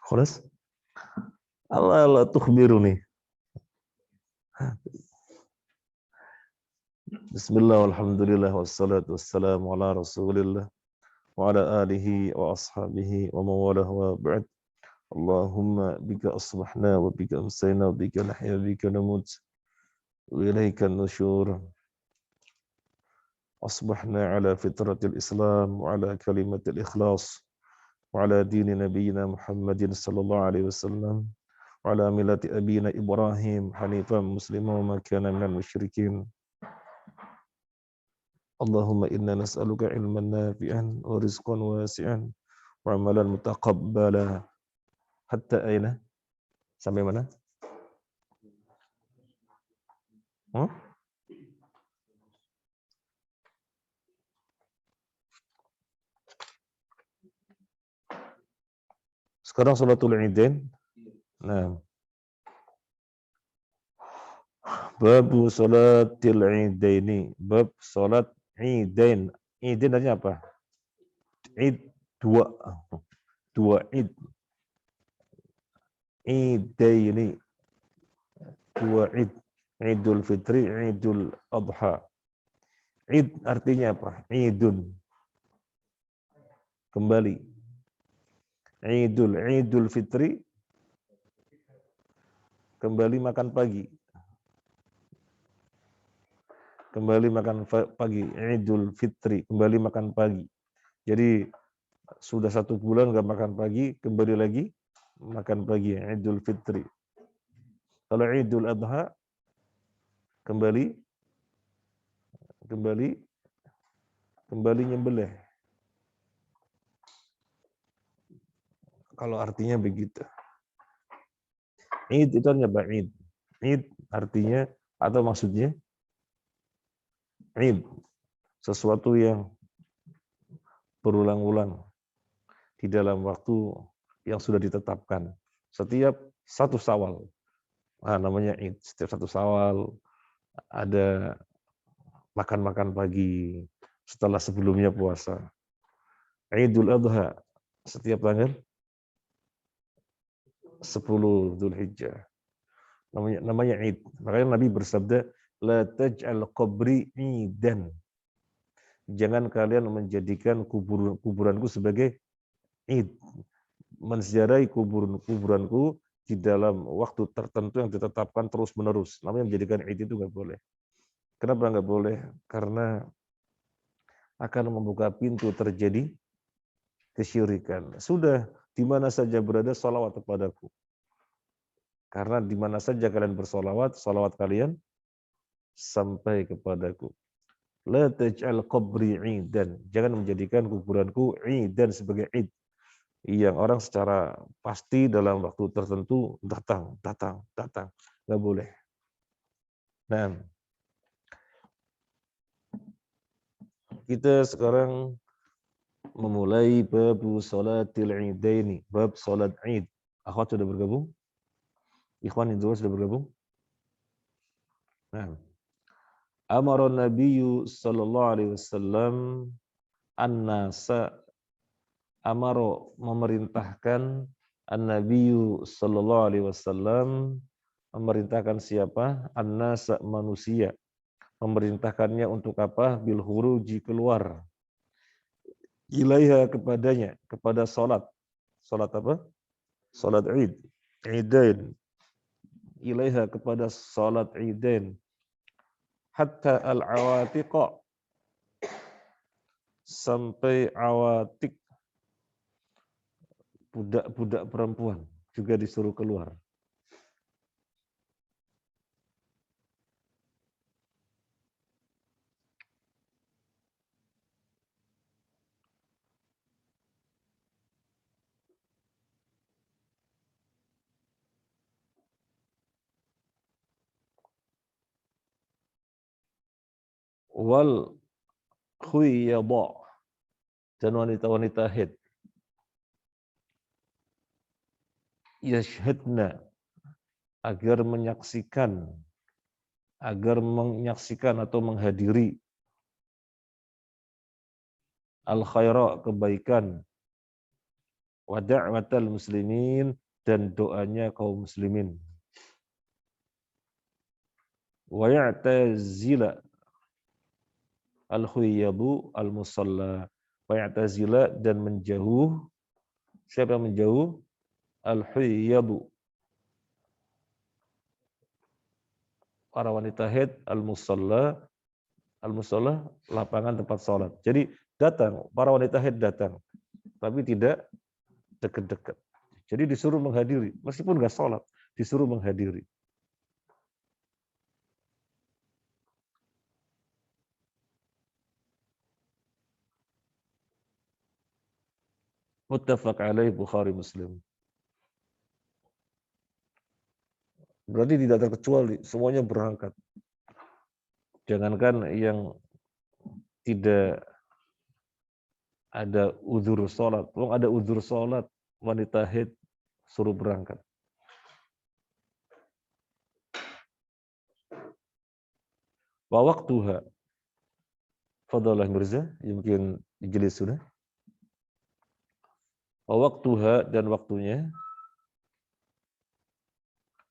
خلاص Allah la tukhbiruni. Bismillah walhamdulillah wassalatu wassalamu ala rasulillah wa ala alihi wa ashabihi wa mawalah wa ba'd. Allahumma bika asbahna wa bika amsayna wa bika nahya wa bika namut wa ilaika nusyur. Asbahna ala fitratil Islam wa ala kalimatil ikhlas wa ala dini nabiyyina Muhammadin sallallahu alaihi wasallam wa ala millati abina Ibrahim hanifan musliman wa ma kana minal musyrikin. Allahumma inna nas'aluka ilman nafi'an wa rizqan wasi'an wa amalan mutaqabbala. Hatta aina? Sampai mana? Sekarang salatul Idain. Nah. Babu salatil Idaini. Bab salat Idain. Idain artinya apa? Id dua. Dua Id. Idaini. Dua Id. Idul Fitri, Idul Adha. Id artinya apa? Idun. Kembali. Idul Fitri. Kembali makan pagi. Kembali makan pagi. Idul Fitri. Kembali makan pagi. Jadi sudah 1 bulan nggak makan pagi, kembali lagi makan pagi. Idul Fitri. Kalau Idul Adha, kembali nyembelih. Kalau artinya begitu. Id itu artinya apa? Id. Id artinya atau maksudnya Id, sesuatu yang berulang-ulang di dalam waktu yang sudah ditetapkan. Setiap 1 Syawal. Nah, namanya Id. Setiap 1 Syawal ada makan-makan pagi setelah sebelumnya puasa. Idul Adha setiap tanggal 10 Dzulhijjah. Namanya Id. Makanya Nabi bersabda, la taj'al qabri idan. Jangan kalian menjadikan kuburanku sebagai Id. Menziarahi kuburanku di dalam waktu tertentu yang ditetapkan terus-menerus. Namanya menjadikan Id itu nggak boleh. Kenapa nggak boleh? Karena akan membuka pintu terjadi kesyirikan. Sudah di mana saja berada salawat kepadaku. Karena di mana saja kalian bersolawat, salawat kalian sampai kepadaku. La taj'al qabri idan. Jangan menjadikan kuburanku idan sebagai id. Yang orang secara pasti dalam waktu tertentu datang. Nggak boleh. Nah, kita sekarang memulai bab salatil idaini, bab salat id. Akhwat sudah bergabung? Ikhwan itu sudah bergabung? Nah. Amara Nabiyyu sallallahu alaihi wasallam an-nasa, amara memerintahkan, an-nabiyyu sallallahu alaihi wasallam memerintahkan siapa? An-nasa, manusia. Memerintahkannya untuk apa? Bil khuruji, keluar. Ilaiha, kepadanya, kepada salat. Salat apa? Salat Id. Idain. Ilaiha, kepada salat Idain. Hatta al-awatiqa, sampai awatik, budak-budak perempuan juga disuruh keluar. wal khuyadha, dan wanita-wanita haid, yashhadna, agar menyaksikan atau menghadiri al khaira, kebaikan, wa da'watal muslimin, dan doanya kaum muslimin, wa ya'tazila al khuyyabu al musalla, wa ya'tazila, dan menjauh. Siapa yang menjauh? Al khuyyabu, para wanita haid, al musalla, lapangan tempat sholat. Jadi datang, para wanita haid datang, tapi tidak dekat-dekat. Jadi disuruh menghadiri, meskipun nggak sholat, disuruh menghadiri. Muttafaq alaih, Bukhari Muslim. Berarti tidak terkecuali, semuanya berangkat. Jangankan yang tidak ada uzur sholat, kalau ada uzur sholat, wanita haid suruh berangkat. Wa waqtuha, fadalah Mirza, mungkin jelas sudah. Wa waqtuha, dan waktunya,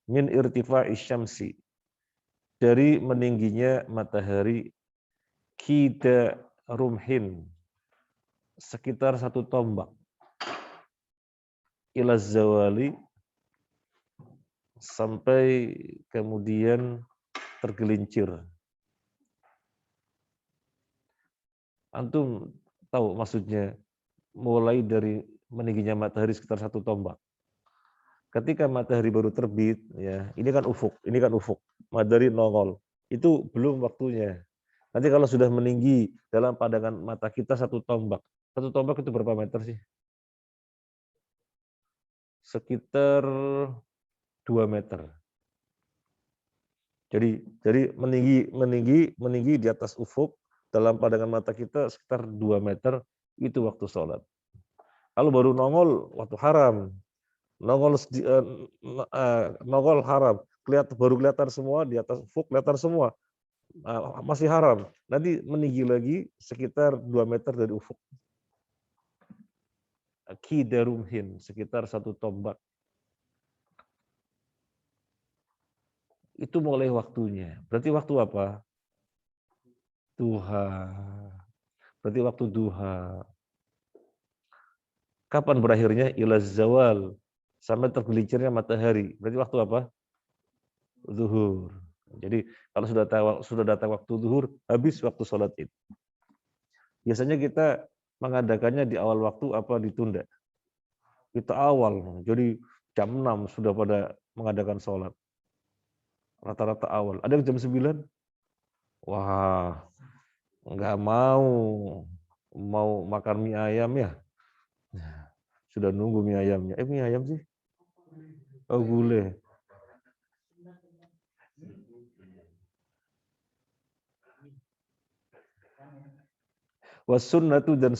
min irtifa'i syamsi, dari meningginya matahari, kida rumhin, sekitar 1 tombak, ila zawali, sampai kemudian tergelincir. Antum tahu maksudnya mulai dari meningginya matahari sekitar 1 tombak. Ketika matahari baru terbit, ya, ini kan ufuk, matahari nongol, itu belum waktunya. Nanti kalau sudah meninggi dalam pandangan mata kita 1 tombak, 1 tombak itu berapa meter sih? Sekitar 2 meter. Jadi meninggi di atas ufuk, dalam pandangan mata kita sekitar 2 meter, itu waktu sholat. Kalau baru nongol, waktu haram. Nongol haram, baru kelihatan semua, di atas ufuk kelihatan semua, masih haram. Nanti meninggi lagi sekitar 2 meter dari ufuk. Kidarumhin, sekitar 1 tombak. Itu mulai waktunya. Berarti waktu apa? Duha. Berarti waktu duha. Kapan berakhirnya? Ila zawal, sampai tergelincirnya matahari. Berarti waktu apa? Zuhur. Jadi kalau sudah datang waktu zuhur, habis waktu sholat Id. Biasanya kita mengadakannya di awal waktu apa ditunda? Kita awal, jadi jam 6 sudah pada mengadakan sholat. Rata-rata awal. Ada yang jam 9? Wah, nggak mau makan mie ayam ya. Sudah nunggu mie ayamnya. Mie ayam sih? Oh, gulai. Wasunnatu, dan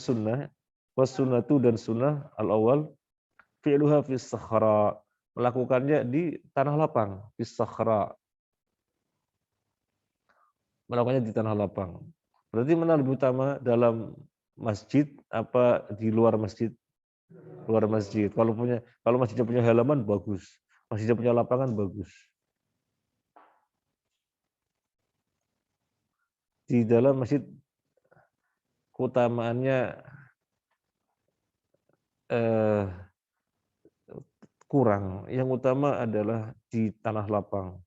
sunnah al-awwal fi'luha fis sakhra, melakukannya di tanah lapang, fis sakhra, melakukannya di tanah lapang. Berarti mana lebih utama, dalam masjid apa di luar masjid? Luar masjid. Kalau masjidnya punya halaman bagus, masjidnya punya lapangan bagus. Di dalam masjid keutamaannya kurang. Yang utama adalah di tanah lapang.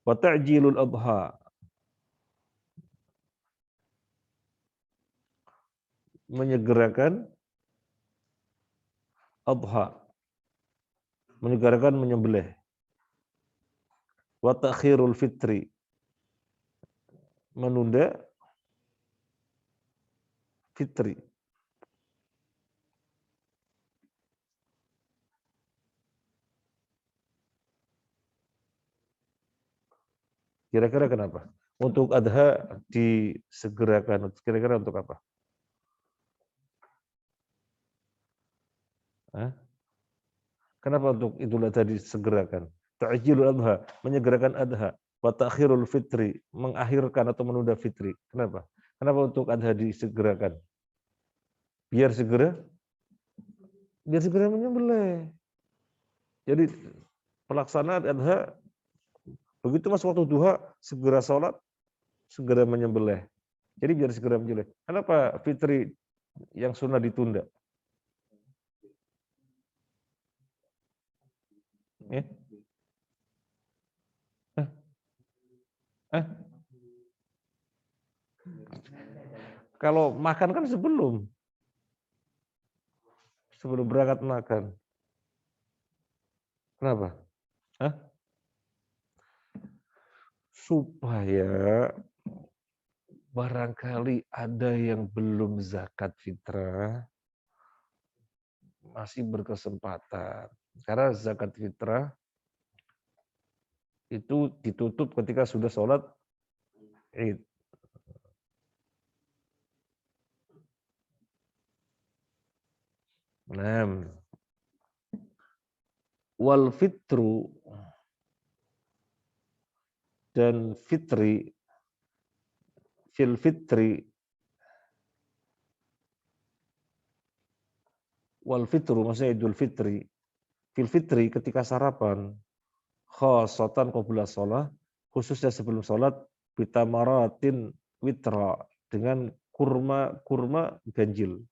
Wa ta'jilul adha, menyegerakan adha, menyegerakan menyembelih. Wa ta'khirul fitri, menunda fitri. Kira-kira kenapa? Untuk adha disegerakan. Kira-kira untuk apa? Hah? Kenapa untuk Idul Adha disegerakan? Ta'jilul adha, menyegerakan adha. Wa ta'khirul fitri, mengakhirkan atau menunda fitri. Kenapa? Kenapa untuk adha disegerakan? Biar segera menyembelih. Jadi pelaksanaan adha, begitu masuk waktu duha, segera sholat, segera menyembelih. Jadi biar segera menyembelih. Kenapa fitri yang sunnah ditunda? Ya? Eh? Eh? Kalau makan kan sebelum berangkat makan. Kenapa? Hah? Supaya barangkali ada yang belum zakat fitrah masih berkesempatan. Karena zakat fitrah itu ditutup ketika sudah sholat Id. Nah, wal fitru dan fitri fil fitri wal fitru maksudnya Idul Fitri fil fitri ketika sarapan khosatan qabla shalah khususnya sebelum sholat bitamaratin witra dengan kurma ganjil.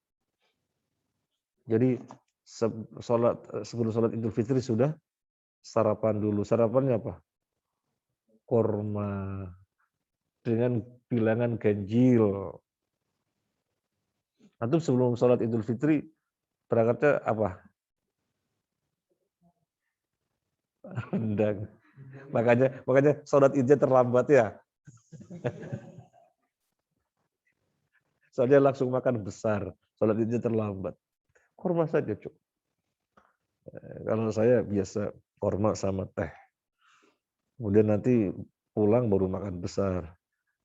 Jadi sebelum sholat Idul Fitri sudah sarapan dulu. Sarapannya apa? Kurma dengan bilangan ganjil. Antum sebelum sholat Idul Fitri berangkatnya apa? Rendang. Makanya sholat Idnya terlambat ya. Soalnya langsung makan besar. Sholat Idnya terlambat. Kurma saja, Cuk. Kalau saya biasa kurma sama teh. Kemudian nanti pulang baru makan besar.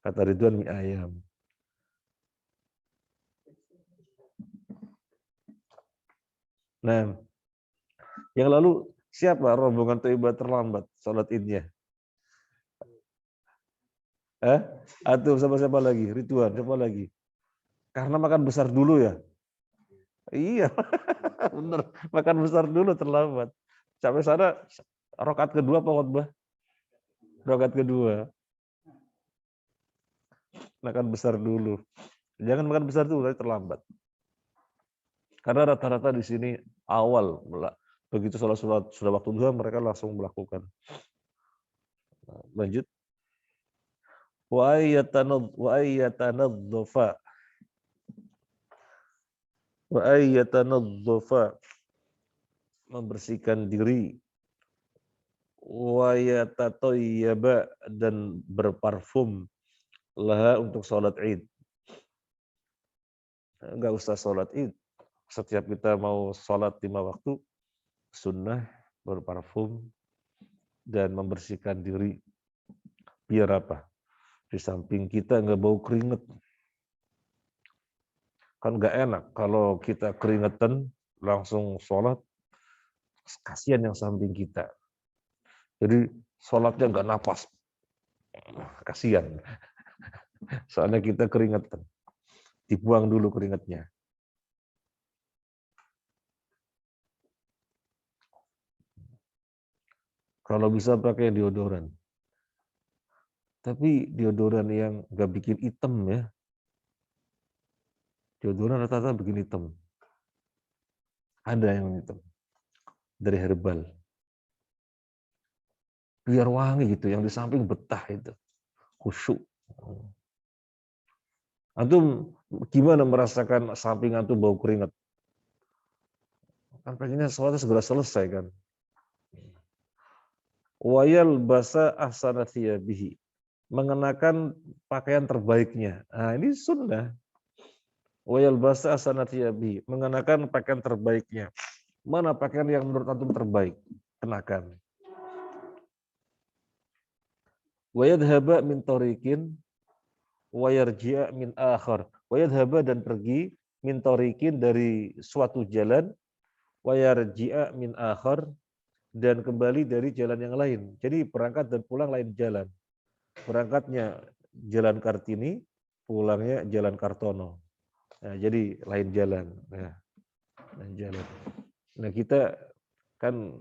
Kata Ridwan mie ayam. Nah, yang lalu siapa rombongan Thaiba terlambat sholat Idnya? Atau siapa lagi? Ridwan, siapa lagi? Karena makan besar dulu ya? Iya, bener. Makan besar dulu terlambat. Sampai sana rokat kedua apa khotbah? Rokat kedua. Makan besar dulu. Jangan makan besar dulu, tapi terlambat. Karena rata-rata di sini awal, begitu sholat sudah waktu duha mereka langsung melakukan. Lanjut. Wa ayyatanadzafa membersihkan diri wa yatatayyaba dan berparfum laha untuk sholat Id. Enggak usah sholat Id. Setiap kita mau sholat 5 waktu, sunnah berparfum dan membersihkan diri. Biar apa? Di samping kita nggak bau keringet. Kan nggak enak kalau kita keringetan langsung sholat, kasihan yang samping kita. Jadi sholatnya nggak napas, kasihan. Soalnya kita keringetan, dibuang dulu keringetnya. Kalau bisa pakai deodoran. Tapi deodoran yang nggak bikin hitam ya. Deodoran rata-rata bikin hitam. Ada yang hitam. Dari herbal. Biar wangi gitu, yang di samping betah itu. Khusyuk. Antum gimana merasakan samping antum bau keringat? Kan pengennya sholatnya segera selesai kan. Wayal basa ahsana thiyabihi. Mengenakan pakaian terbaiknya. Nah, ini sunnah. Wayal basa ahsana thiyabihi. Mengenakan pakaian terbaiknya. Mana pakaian yang menurut antum terbaik? Kenakan. Wa yadhhaba min tariqin wa yarji'a min akhar. Wa yadhhaba dan pergi min tariqin dari suatu jalan, wa yarji'a min akhar dan kembali dari jalan yang lain. Jadi berangkat dan pulang lain jalan. Berangkatnya jalan Kartini, pulangnya jalan Kartono. Nah, jadi lain jalan. Nah, lain jalan. Nah, kita kan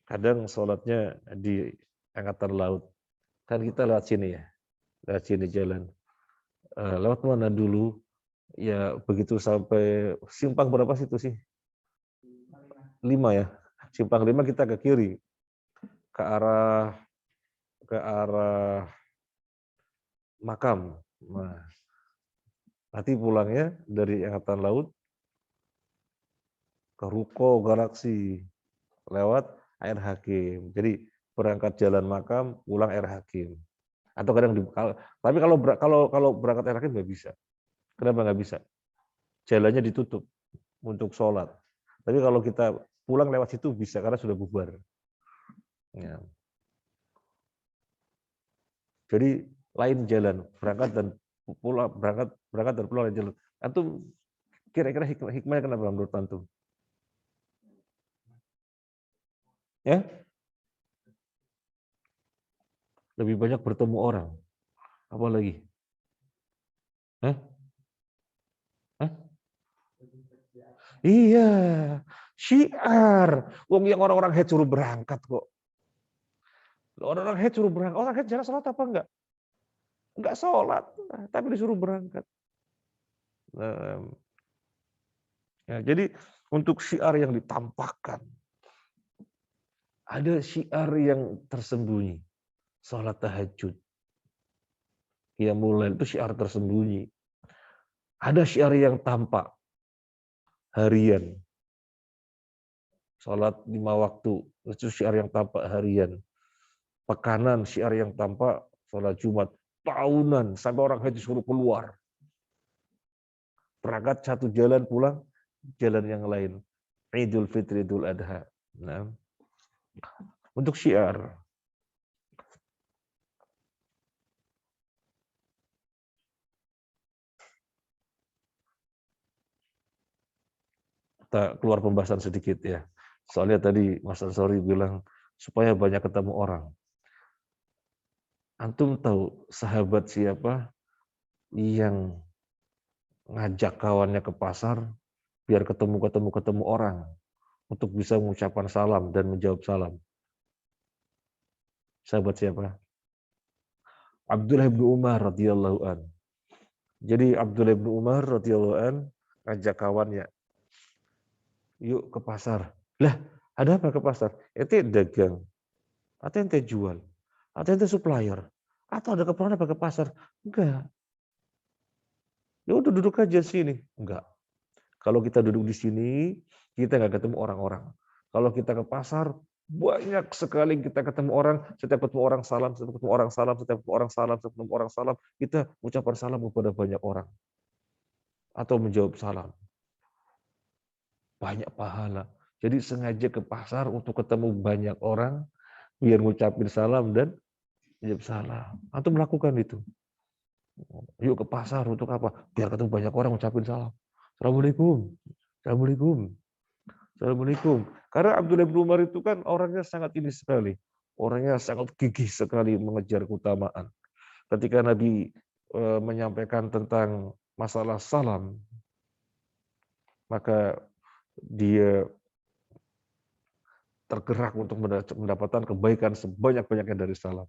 kadang sholatnya di angkatan laut. Kan kita lewat sini ya. Lewat sini jalan. Lewat mana dulu? Ya begitu sampai simpang berapa situ sih? 5 ya. Simpang 5 kita ke kiri. Ke arah makam. Nah, nanti pulangnya dari angkatan laut ke Ruko Galaksi lewat Air Hakim. Jadi berangkat jalan makam, pulang Air Hakim. Atau kadang tapi kalau berangkat Air Hakim nggak bisa. Kenapa nggak bisa? Jalannya ditutup untuk sholat. Tapi kalau kita pulang lewat situ bisa karena sudah bubar. Ya. Jadi lain jalan, berangkat dan pulang, berangkat dan pulang lain jalan. Antum kira-kira hikmahnya kenapa menurut antum? Ya? Lebih banyak bertemu orang. Apa lagi? Hah? Hah? Iya, syiar. Wong yang orang-orang haid suruh berangkat kok. Orang-orang haid suruh berangkat. Orang haid jalan sholat apa enggak? Enggak sholat, tapi disuruh berangkat. Ya, jadi untuk syiar yang ditampakkan, ada syiar yang tersembunyi. Sholat tahajud. Ya mulai itu syiar tersembunyi. Ada syiar yang tampak. Harian. Sholat 5 waktu. Itu syiar yang tampak harian. Pekanan syiar yang tampak. Sholat Jumat. Tahunan. Sampai orang haji suruh keluar. Berangkat satu jalan, pulang jalan yang lain. Idul Fitri, Idul Adha. Nah, untuk syiar. Kita keluar pembahasan sedikit ya. Soalnya tadi Mas Ansori bilang supaya banyak ketemu orang. Antum tahu sahabat siapa yang ngajak kawannya ke pasar biar ketemu orang untuk bisa mengucapkan salam dan menjawab salam? Sahabat siapa? Abdullah bin Umar radhiyallahu an. Jadi Abdullah bin Umar radhiyallahu an ngajak kawannya, yuk ke pasar. Lah, ada apa ke pasar? Ente dagang, atau ente jual, atau ente supplier, atau ada keperluan apa ke pasar? Enggak. Ya udah duduk aja sini. Enggak. Kalau kita duduk di sini, kita nggak ketemu orang-orang. Kalau kita ke pasar, banyak sekali kita ketemu orang, setiap ketemu orang salam, setiap ketemu orang salam, setiap ketemu orang salam, setiap ketemu orang salam, kita ucapan salam kepada banyak orang. Atau menjawab salam. Banyak pahala. Jadi sengaja ke pasar untuk ketemu banyak orang, biar ngucapin salam dan menjawab salam. Atau melakukan itu. Yuk ke pasar untuk apa? Biar ketemu banyak orang ngucapin salam. Assalamualaikum. Assalamualaikum. Assalamualaikum. Karena Abdullah bin Umar itu kan orangnya sangat ini sekali. Orangnya sangat gigih sekali mengejar keutamaan. Ketika Nabi menyampaikan tentang masalah salam, maka dia tergerak untuk mendapatkan kebaikan sebanyak-banyaknya dari salam.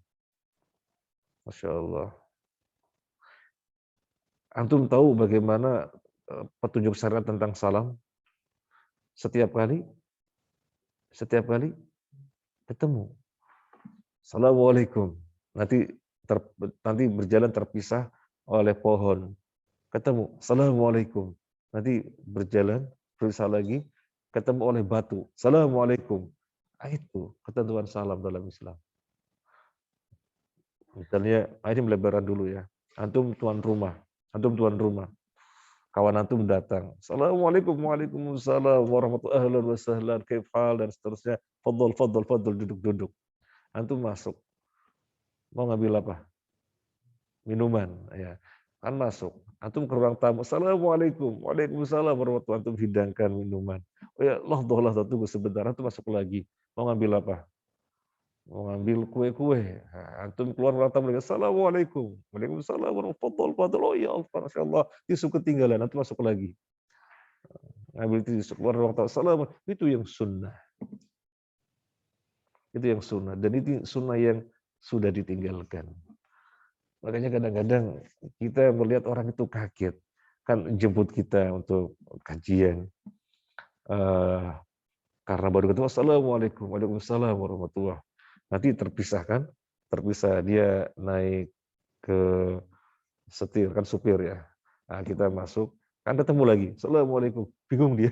Masya Allah. Antum tahu bagaimana petunjuk syariat tentang salam? Setiap kali ketemu. Assalamualaikum. Nanti berjalan terpisah oleh pohon. Ketemu. Assalamualaikum. Nanti berjalan berpisah lagi, ketemu oleh batu. Assalamualaikum. Itu ketentuan salam dalam Islam. Misalnya, ini melebaran dulu ya. Antum tuan rumah. Kawan antum datang. Assalamualaikum, waalaikumsalam, warahmatullahi wabarakatuh, kaif hal, dan seterusnya. Fadol, duduk. Antum masuk. Mau ngambil apa? Minuman, ya. Kan masuk. Antum ke ruang tamu. Assalamualaikum. Waalaikumsalam warahmatullahi wabarakatuh. Antum hidangkan minuman. Oh ya, Allah, tunggu sebentar. Antum masuk lagi. Mau ngambil apa? Mau ngambil kue-kue. Nah, antum keluar ruang tamu lagi. Assalamualaikum. Waalaikumsalam warahmatullahi wabarakatuh. Oh ya Allah, Masya Allah. Tisu ketinggalan. Antum masuk lagi. Ngambil tisu. Keluar ruang tamu. Assalamualaikum. Itu yang sunnah. Itu yang sunnah. Dan itu sunnah yang sudah ditinggalkan. Makanya kadang-kadang kita melihat orang itu kaget. Kan jemput kita untuk kajian. Karena baru ketemu, Assalamualaikum, Waalaikumsalam warahmatullahi. Nanti terpisah. Dia naik ke setir, kan supir ya. Nah, kita masuk, kan ketemu lagi, Assalamualaikum. Bingung dia.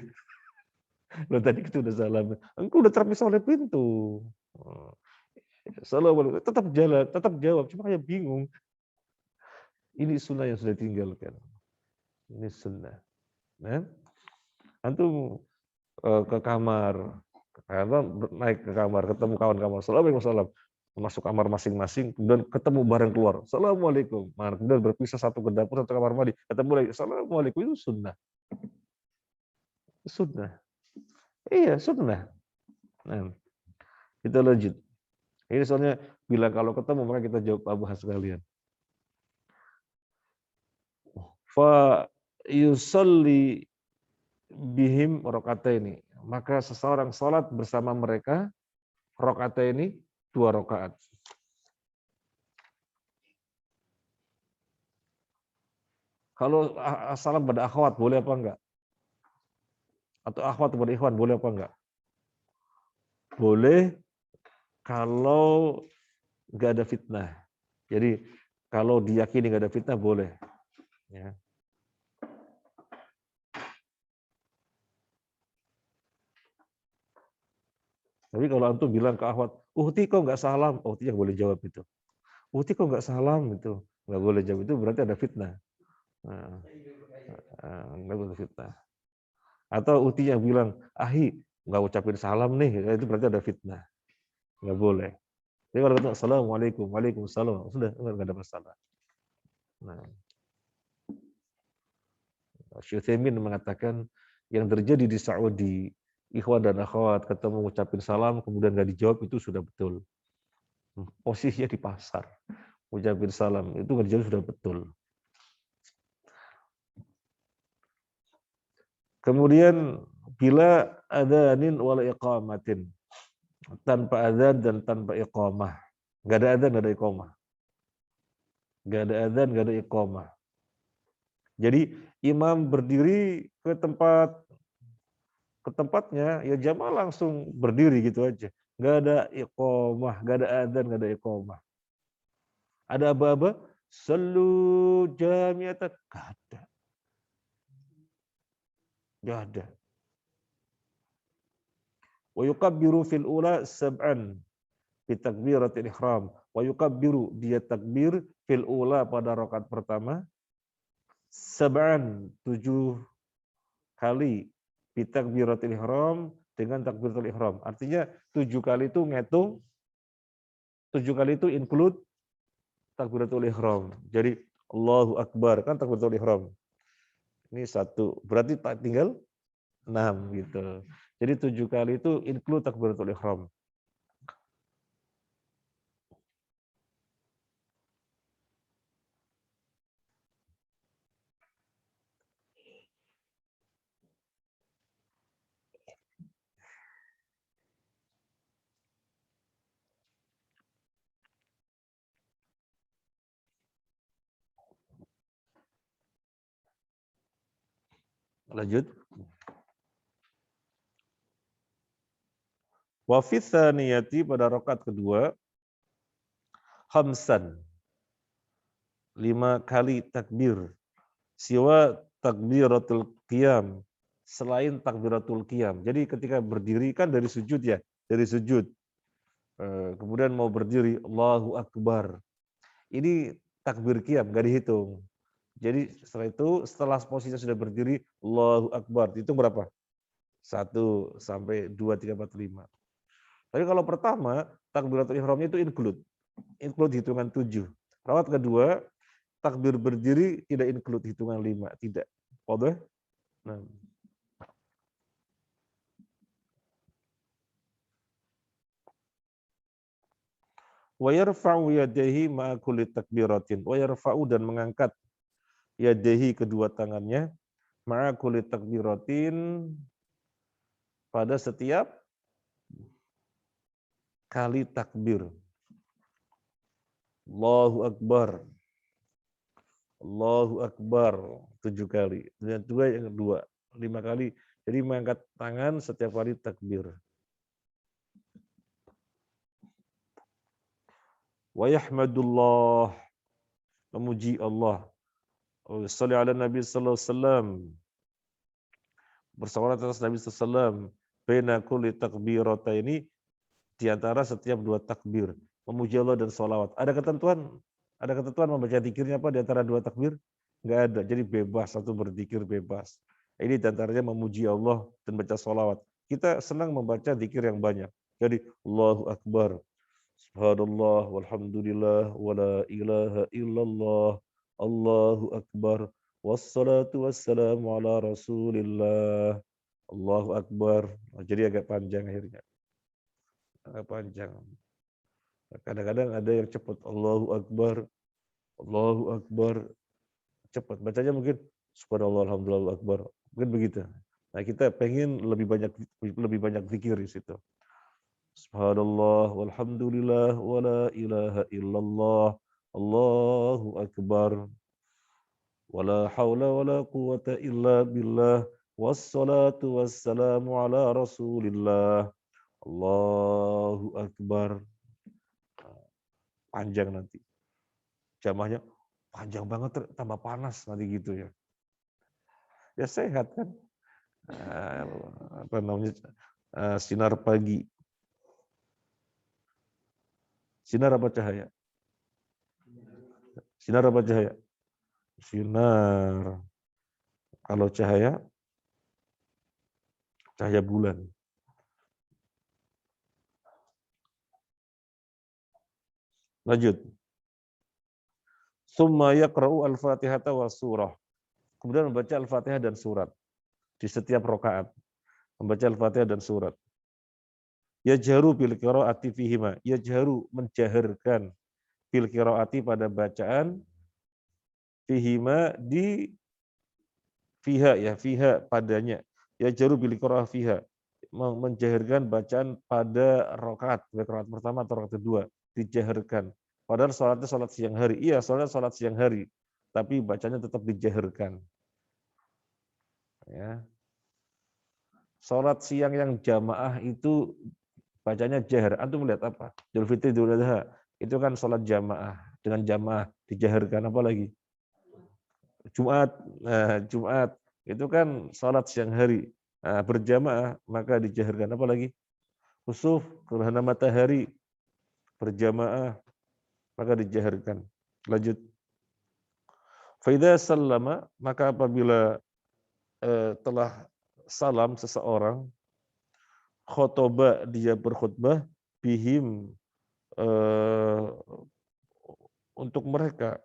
Loh, tadi kita udah salam. Engkau udah terpisah oleh pintu. Assalamualaikum. Tetap jalan, tetap jawab. Cuma kayak bingung. Ini sunnah yang sudah ditinggalkan. Ini sunnah. Nah, antum ke kamar, naik ke kamar, ketemu kawan kamar, Assalamualaikum, masuk kamar masing-masing, kemudian ketemu bareng keluar, Assalamualaikum, kemudian berpisah satu ke dapur, satu kamar mandi, ketemu lagi, Assalamualaikum, itu sunnah. Sunnah. Iya, sunnah. Nah, kita lanjut. Ini soalnya bilang kalau ketemu maka kita jawab bahas sekalian. Fa yusalli bihim rakaataini. Maka seseorang salat bersama mereka rakaataini 2 rakaat. Kalau salam pada akhwat boleh apa enggak? Atau akhwat pada ikhwan boleh apa enggak? Boleh kalau enggak ada fitnah. Jadi kalau diyakini enggak ada fitnah boleh. Ya. Tapi kalau antum bilang ke akhwat, "Uhti kok enggak salam?" Uhti yang boleh jawab itu. "Uhti kok enggak salam?" Itu enggak boleh jawab, itu berarti ada fitnah. Nah, enggak boleh fitnah. Atau uhti yang bilang, "Ahi, enggak ucapin salam nih," itu berarti ada fitnah. Enggak boleh. Jadi kalau ketemu, Assalamualaikum, Waalaikumsalam, sudah enggak ada masalah. Nah, Syekh Utsaimin mengatakan yang terjadi di Saudi, ikhwan dan akhwat ketemu ngucapin salam kemudian nggak dijawab itu sudah betul. Posisinya di pasar, ngucapin salam itu nggak dijawab sudah betul. Kemudian bila adanin wal iqamatin, tanpa adzan dan tanpa iqamah. Enggak ada adzan, enggak ada iqamah. Enggak ada adzan, enggak ada iqamah. Jadi imam berdiri ke tempatnya, ya jamaah langsung berdiri gitu aja. Enggak ada iqamah, enggak ada adzan, enggak ada iqamah. Ada apa-apa? Sallu jamiatan, enggak ada. Enggak ada. Wa yukabbiru fil ula sab'an bi takbiratil ihram. Wa yukabbiru, dia takbir fil ula pada rakaat pertama sab'an 7 kali bi takbiratil ihram dengan takbiratul ihram. Artinya 7 kali itu ngitung 7 kali itu include takbiratul ihram. Jadi Allahu Akbar kan takbiratul ihram. Ini 1. Berarti tinggal 6 gitu. Jadi 7 kali itu include takbiratul ihram. Lanjut. Wa fi tsaniyati, pada rakaat kedua, khamsan, 5 kali takbir. Siwa takbiratul qiyam, selain takbiratul qiyam. Jadi ketika berdiri kan dari sujud ya, dari sujud. Kemudian mau berdiri, Allahu Akbar. Ini takbir qiyam, nggak dihitung. Jadi setelah itu, setelah posisinya sudah berdiri, Allahu Akbar. Dihitung berapa? 1 sampai 2, 3, 4, 5. Tapi kalau pertama, takbiratul ihramnya itu include. include hitungan 7. Rawat kedua, takbir berdiri tidak include hitungan 5, tidak. Wadah? Nah. Wa yarfa'u yadayhi ma'a kulli takbiratin. Wa yarfa'u dan mengangkat yadayhi kedua tangannya ma'a kulli takbiratin pada setiap kali takbir. Allahu Akbar. Allahu Akbar 7 kali. Dan dua yang kedua 5 kali. Jadi mengangkat tangan setiap kali takbir. Wa yahmadullah, memuji Allah. Shalli ala Nabi sallallahu alaihi wasallam. Bersalawat atas Nabi sallallahu alaihi wasallam. Baina kulli takbirataini, di antara setiap 2 takbir. Memuji Allah dan sholawat. Ada ketentuan? Ada ketentuan membaca zikirnya apa di antara 2 takbir? Enggak ada. Jadi bebas, satu berzikir bebas. Ini di antaranya memuji Allah dan baca sholawat. Kita senang membaca zikir yang banyak. Jadi Allahu Akbar, Subhanallah, walhamdulillah, wala ilaha illallah, Allahu Akbar, wassalatu wassalamu ala rasulillah, Allahu Akbar. Jadi agak panjang akhirnya. Agak panjang. Kadang-kadang ada yang cepat, Allahu Akbar, cepat. Bacanya mungkin Subhanallah, alhamdulillah, Akbar. Mungkin begitu. Nah, kita pengen lebih banyak zikir di situ. Subhanallah, walhamdulillah, wala ilaha illallah, Allahu Akbar. Wala hawla wala quwata illa billah, wassalatu wassalamu ala rasulillah, Allahu Akbar. Panjang nanti. Jamaahnya panjang banget, tambah panas nanti gitu ya. Ya sehat kan. Apa namanya, sinar pagi. Sinar apa cahaya? Sinar apa cahaya? Sinar. Kalau cahaya, cahaya bulan. Lanjut. Summa yaqra'u al-Fatihata wa surah. Kemudian membaca Al-Fatihah dan surat. Di setiap rakaat. Membaca Al-Fatihah dan surat. Yajharu bil qiraati fihima. Yajharu, menjaharkan, bil qiraati pada bacaan, fihima, di fiha, ya, fiha, padanya. Yajharu bil qiraah fiha. Menjaharkan bacaan pada rakaat pertama atau rakaat kedua. Dijaharkan. Padahal sholatnya sholat siang hari. Iya, sholat siang hari. Tapi bacanya tetap dijaharkan. Ya. Sholat siang yang jamaah itu bacanya jahar. Antum melihat apa? Idul Fitri, Idul Adha. Itu kan sholat jamaah. Dengan jamaah dijaharkan. Apa lagi? Jumat. Nah, Jumat. Itu kan sholat siang hari. Nah, berjamaah, maka dijaharkan. Apa lagi? Khusuf, gerhana matahari. Berjamaah, maka dijaharkan. Lanjut. Faidha sallama, maka apabila telah salam seseorang, khotoba, dia berkhutbah, bihim, untuk mereka,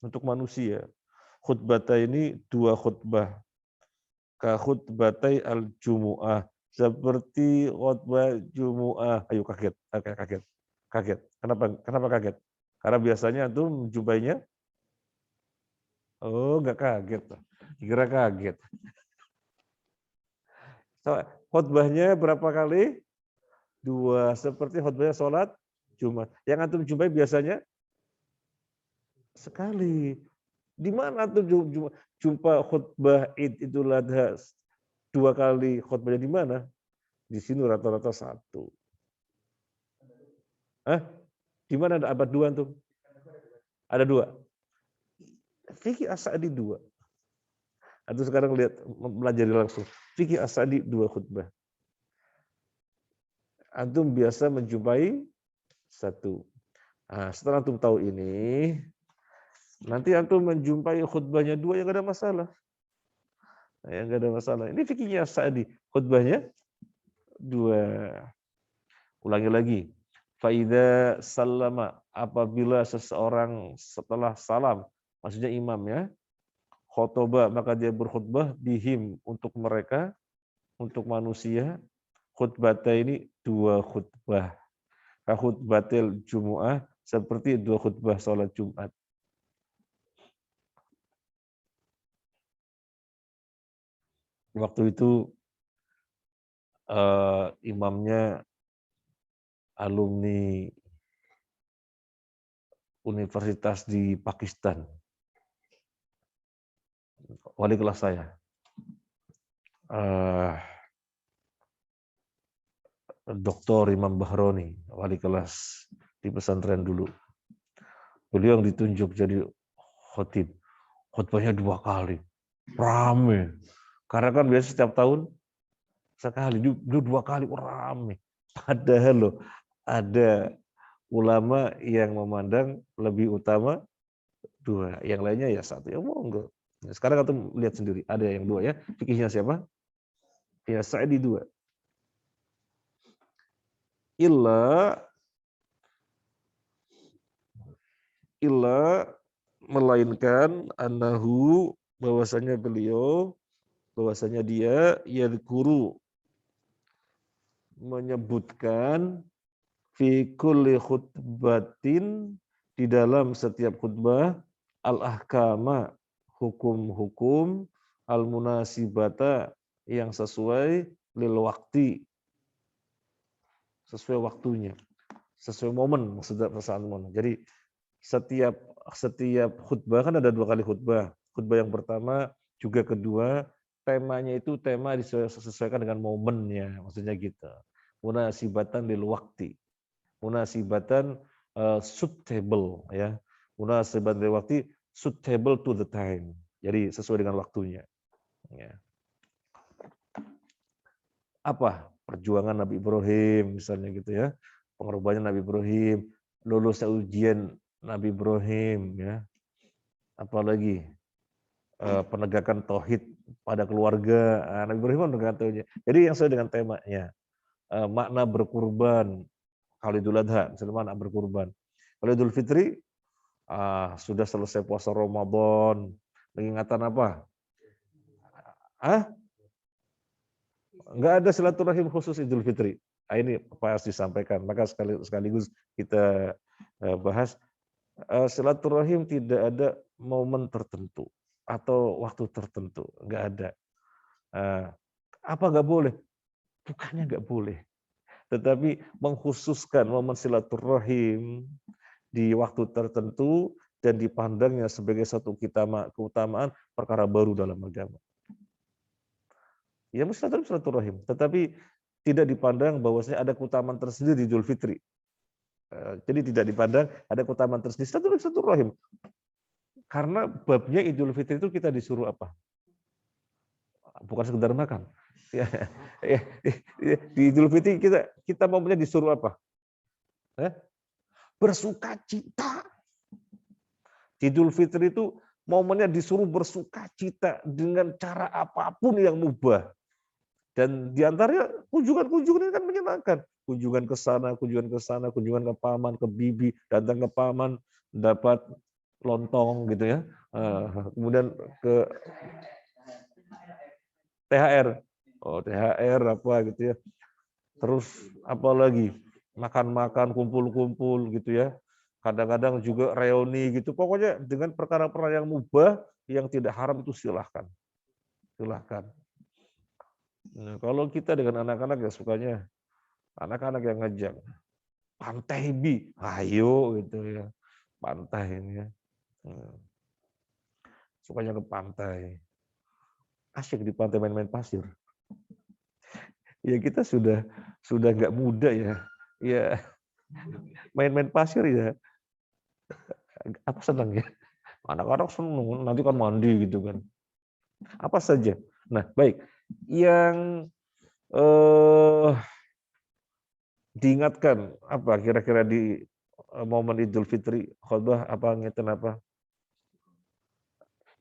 untuk manusia. Khutbata ini 2 khutbah. Ka khutbatai al-jumu'ah. Seperti khutbah Jumu'ah. Ayo kaget, kaget. Kaget. Kenapa kaget? Karena biasanya tuh menjumpainya, oh enggak kaget. Kira kaget. Khutbahnya berapa kali? 2. Seperti khutbahnya sholat Jumat. Yang antum jumpai biasanya sekali. Di mana tuh jumpa khutbah Id Idul Adha 2 kali? Khutbahnya di mana? Di sini rata-rata 1. Di mana ada abad 2 tuh? Ada 2. Fikih As-Sa'di 2. Antum sekarang lihat, pelajari langsung. Fikih As-Sa'di 2 khutbah. Antum biasa menjumpai 1. Nah, setelah antum tahu ini, nanti antum menjumpai khutbahnya 2 yang enggak ada masalah. Yang enggak ada masalah. Ini fikihnya As-Sa'di. Khutbahnya 2. Ulangi lagi. Faidha sallama, apabila seseorang setelah salam, maksudnya imam ya, khotbah, maka dia berkhutbah bihim untuk mereka, untuk manusia. Khutbata ini 2 khutbah. Khutbatil Jumu'ah seperti 2 khutbah sholat Jumat. Waktu itu imamnya alumni universitas di Pakistan. Wali kelas saya. Dr. Imam Bahroni, wali kelas di pesantren dulu. Beliau yang ditunjuk jadi khotib. Khutbahnya 2 kali. Rame. Karena kan biasa setiap tahun sekali, 2 kali rame. Padahal loh, ada ulama yang memandang lebih utama 2, yang lainnya ya 1. Ya monggo. Nah, sekarang kita lihat sendiri, ada yang 2 ya. Fikihnya siapa? Ya Sa'di 2. Illa melainkan annahu bahwasanya dia yadhkuru menyebutkan fi kulli khutbatin di dalam setiap khutbah al-ahkama hukum-hukum al-munasibata yang sesuai lil waqti sesuai waktunya, sesuai momen maksudnya saat momen. Jadi setiap khutbah kan ada 2 kali khutbah. Khutbah yang pertama juga kedua temanya itu tema disesuaikan dengan momennya, maksudnya gitu. Munasibatan lil waqti. Munasibatan suitable ya. Munasibatan lil waqti suitable to the time. Jadi sesuai dengan waktunya. Ya. Apa? Perjuangan Nabi Ibrahim misalnya gitu ya. Pengorbanan Nabi Ibrahim, lulusnya ujian Nabi Ibrahim ya. Apalagi penegakan tauhid pada keluarga. Nabi Ibrahim menegakkan tauhidnya. Jadi yang sesuai dengan temanya. Makna berkurban, kalau Idul Adha, misalnya makna berkurban. Kalau Idul Fitri, sudah selesai puasa Ramadan, pengingatan apa? Enggak ada silaturahim khusus Idul Fitri. Ini pas disampaikan. Maka sekaligus kita bahas silaturahim tidak ada momen tertentu atau waktu tertentu, enggak ada. Apa enggak boleh? Bukannya enggak boleh, tetapi mengkhususkan momen silaturahim di waktu tertentu dan dipandangnya sebagai satu keutamaan perkara baru dalam agama. Ya silaturahim, tetapi tidak dipandang bahwasanya ada keutamaan tersendiri di Idul Fitri. Jadi tidak dipandang ada keutamaan tersendiri silaturahim. Karena babnya Idul Fitri itu kita disuruh apa? Bukan sekedar makan. Di Idul Fitri kita momennya disuruh apa? Bersukacita. Di Idul Fitri itu momennya disuruh bersukacita dengan cara apapun yang mubah. Dan diantaranya kunjungan-kunjungan ini kan menyenangkan. Kunjungan ke sana, kunjungan ke paman, ke bibi, datang ke paman, dapat lontong gitu ya. Kemudian ke THR. THR apa gitu ya. Terus apa lagi? Makan-makan, kumpul-kumpul gitu ya. Kadang-kadang juga reuni gitu. Pokoknya dengan perkara-perkara yang mubah, yang tidak haram itu silahkan. Silahkan. Nah, kalau kita dengan anak-anak ya sukanya anak-anak yang ngajak pantai bi, ayo gitu ya, pantai ini ya, sukanya ke pantai, asyik di pantai main-main pasir. Ya kita sudah nggak muda ya, ya main-main pasir ya, apa senang ya, anak-anak senang nanti kan mandi gitu kan, apa saja. Nah baik, yang diingatkan apa kira-kira di momen Idul Fitri khutbah apa ngeten apa?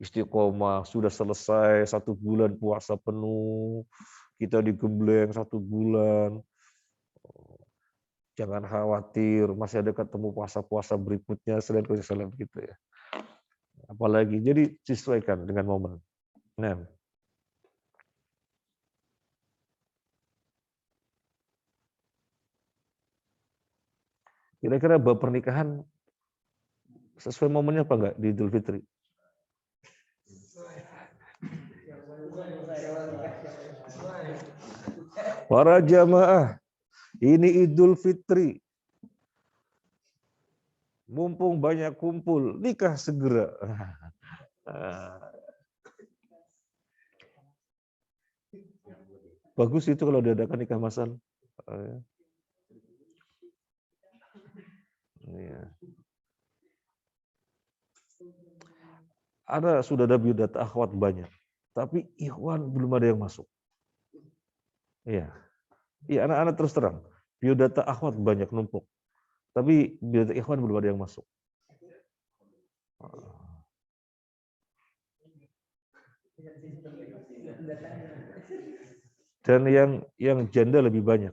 Istiqomah sudah selesai 1 bulan puasa penuh, kita digembleng 1 bulan. Jangan khawatir, masih ada ketemu puasa-puasa berikutnya selain salam gitu ya. Apalagi, jadi disesuaikan dengan momen. Nah, kira-kira bab pernikahan sesuai momennya apa enggak di Idul Fitri? Para jamaah, ini Idul Fitri. Mumpung banyak kumpul, nikah segera. Bagus itu kalau diadakan nikah masal. Sudah ada biodata akhwat banyak, tapi ikhwan belum ada yang masuk. Iya, iya anak-anak terus terang, biodata akhwat banyak numpuk, tapi biodata ikhwan belum ada yang masuk. Dan yang janda lebih banyak.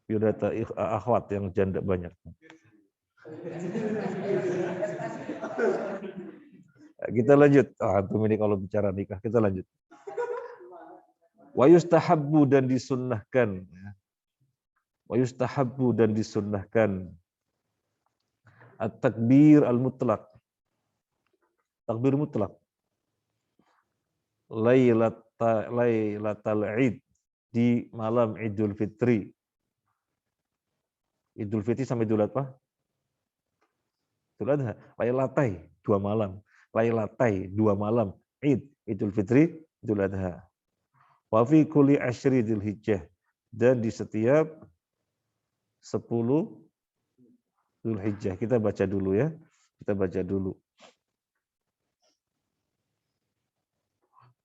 Biodata akhwat yang janda banyak. Kita lanjut. Antum ini kalau bicara nikah, kita lanjut. Wa yustahabbu dan disunnahkan. Wa yustahabbu dan disunnahkan. At-takbir al-mutlaq. Takbir mutlak. Lailatul Id, di malam Idul Fitri. Idul Fitri sampai Idul apa? Idul Adha. Lailatai, 2 malam. Lailatai, 2 malam. Id, Idul Fitri, Idul Adha. Wa fi kulli asyri Dzulhijjah, dan di setiap 10 Dzulhijjah. Kita baca dulu ya. Kita baca dulu.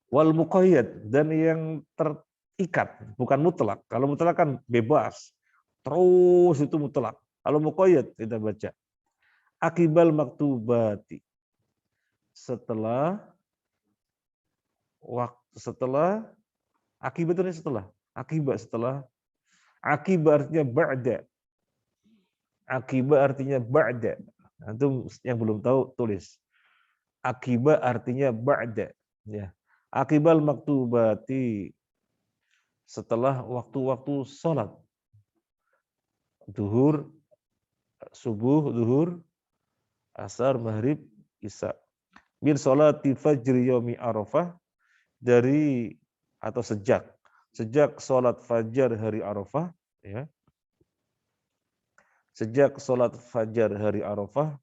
Wal muqayyad, dan yang terikat, bukan mutlak. Kalau mutlak kan bebas. Terus itu mutlak. Kalau muqayyad kita baca. Akibal maktubati. Setelah akibat itu setelah. Akibat setelah. Akibat artinya ba'da. Akibat artinya ba'da. Antum yang belum tahu tulis. Akibat artinya ba'da. Ya. Akibal maktubati, setelah waktu-waktu sholat. Duhur, subuh, duhur, asar, maghrib, isya. Min sholati fajri yaumi Arafah, dari atau sejak sholat fajar hari Arafah, ya. Sejak sholat fajar hari Arafah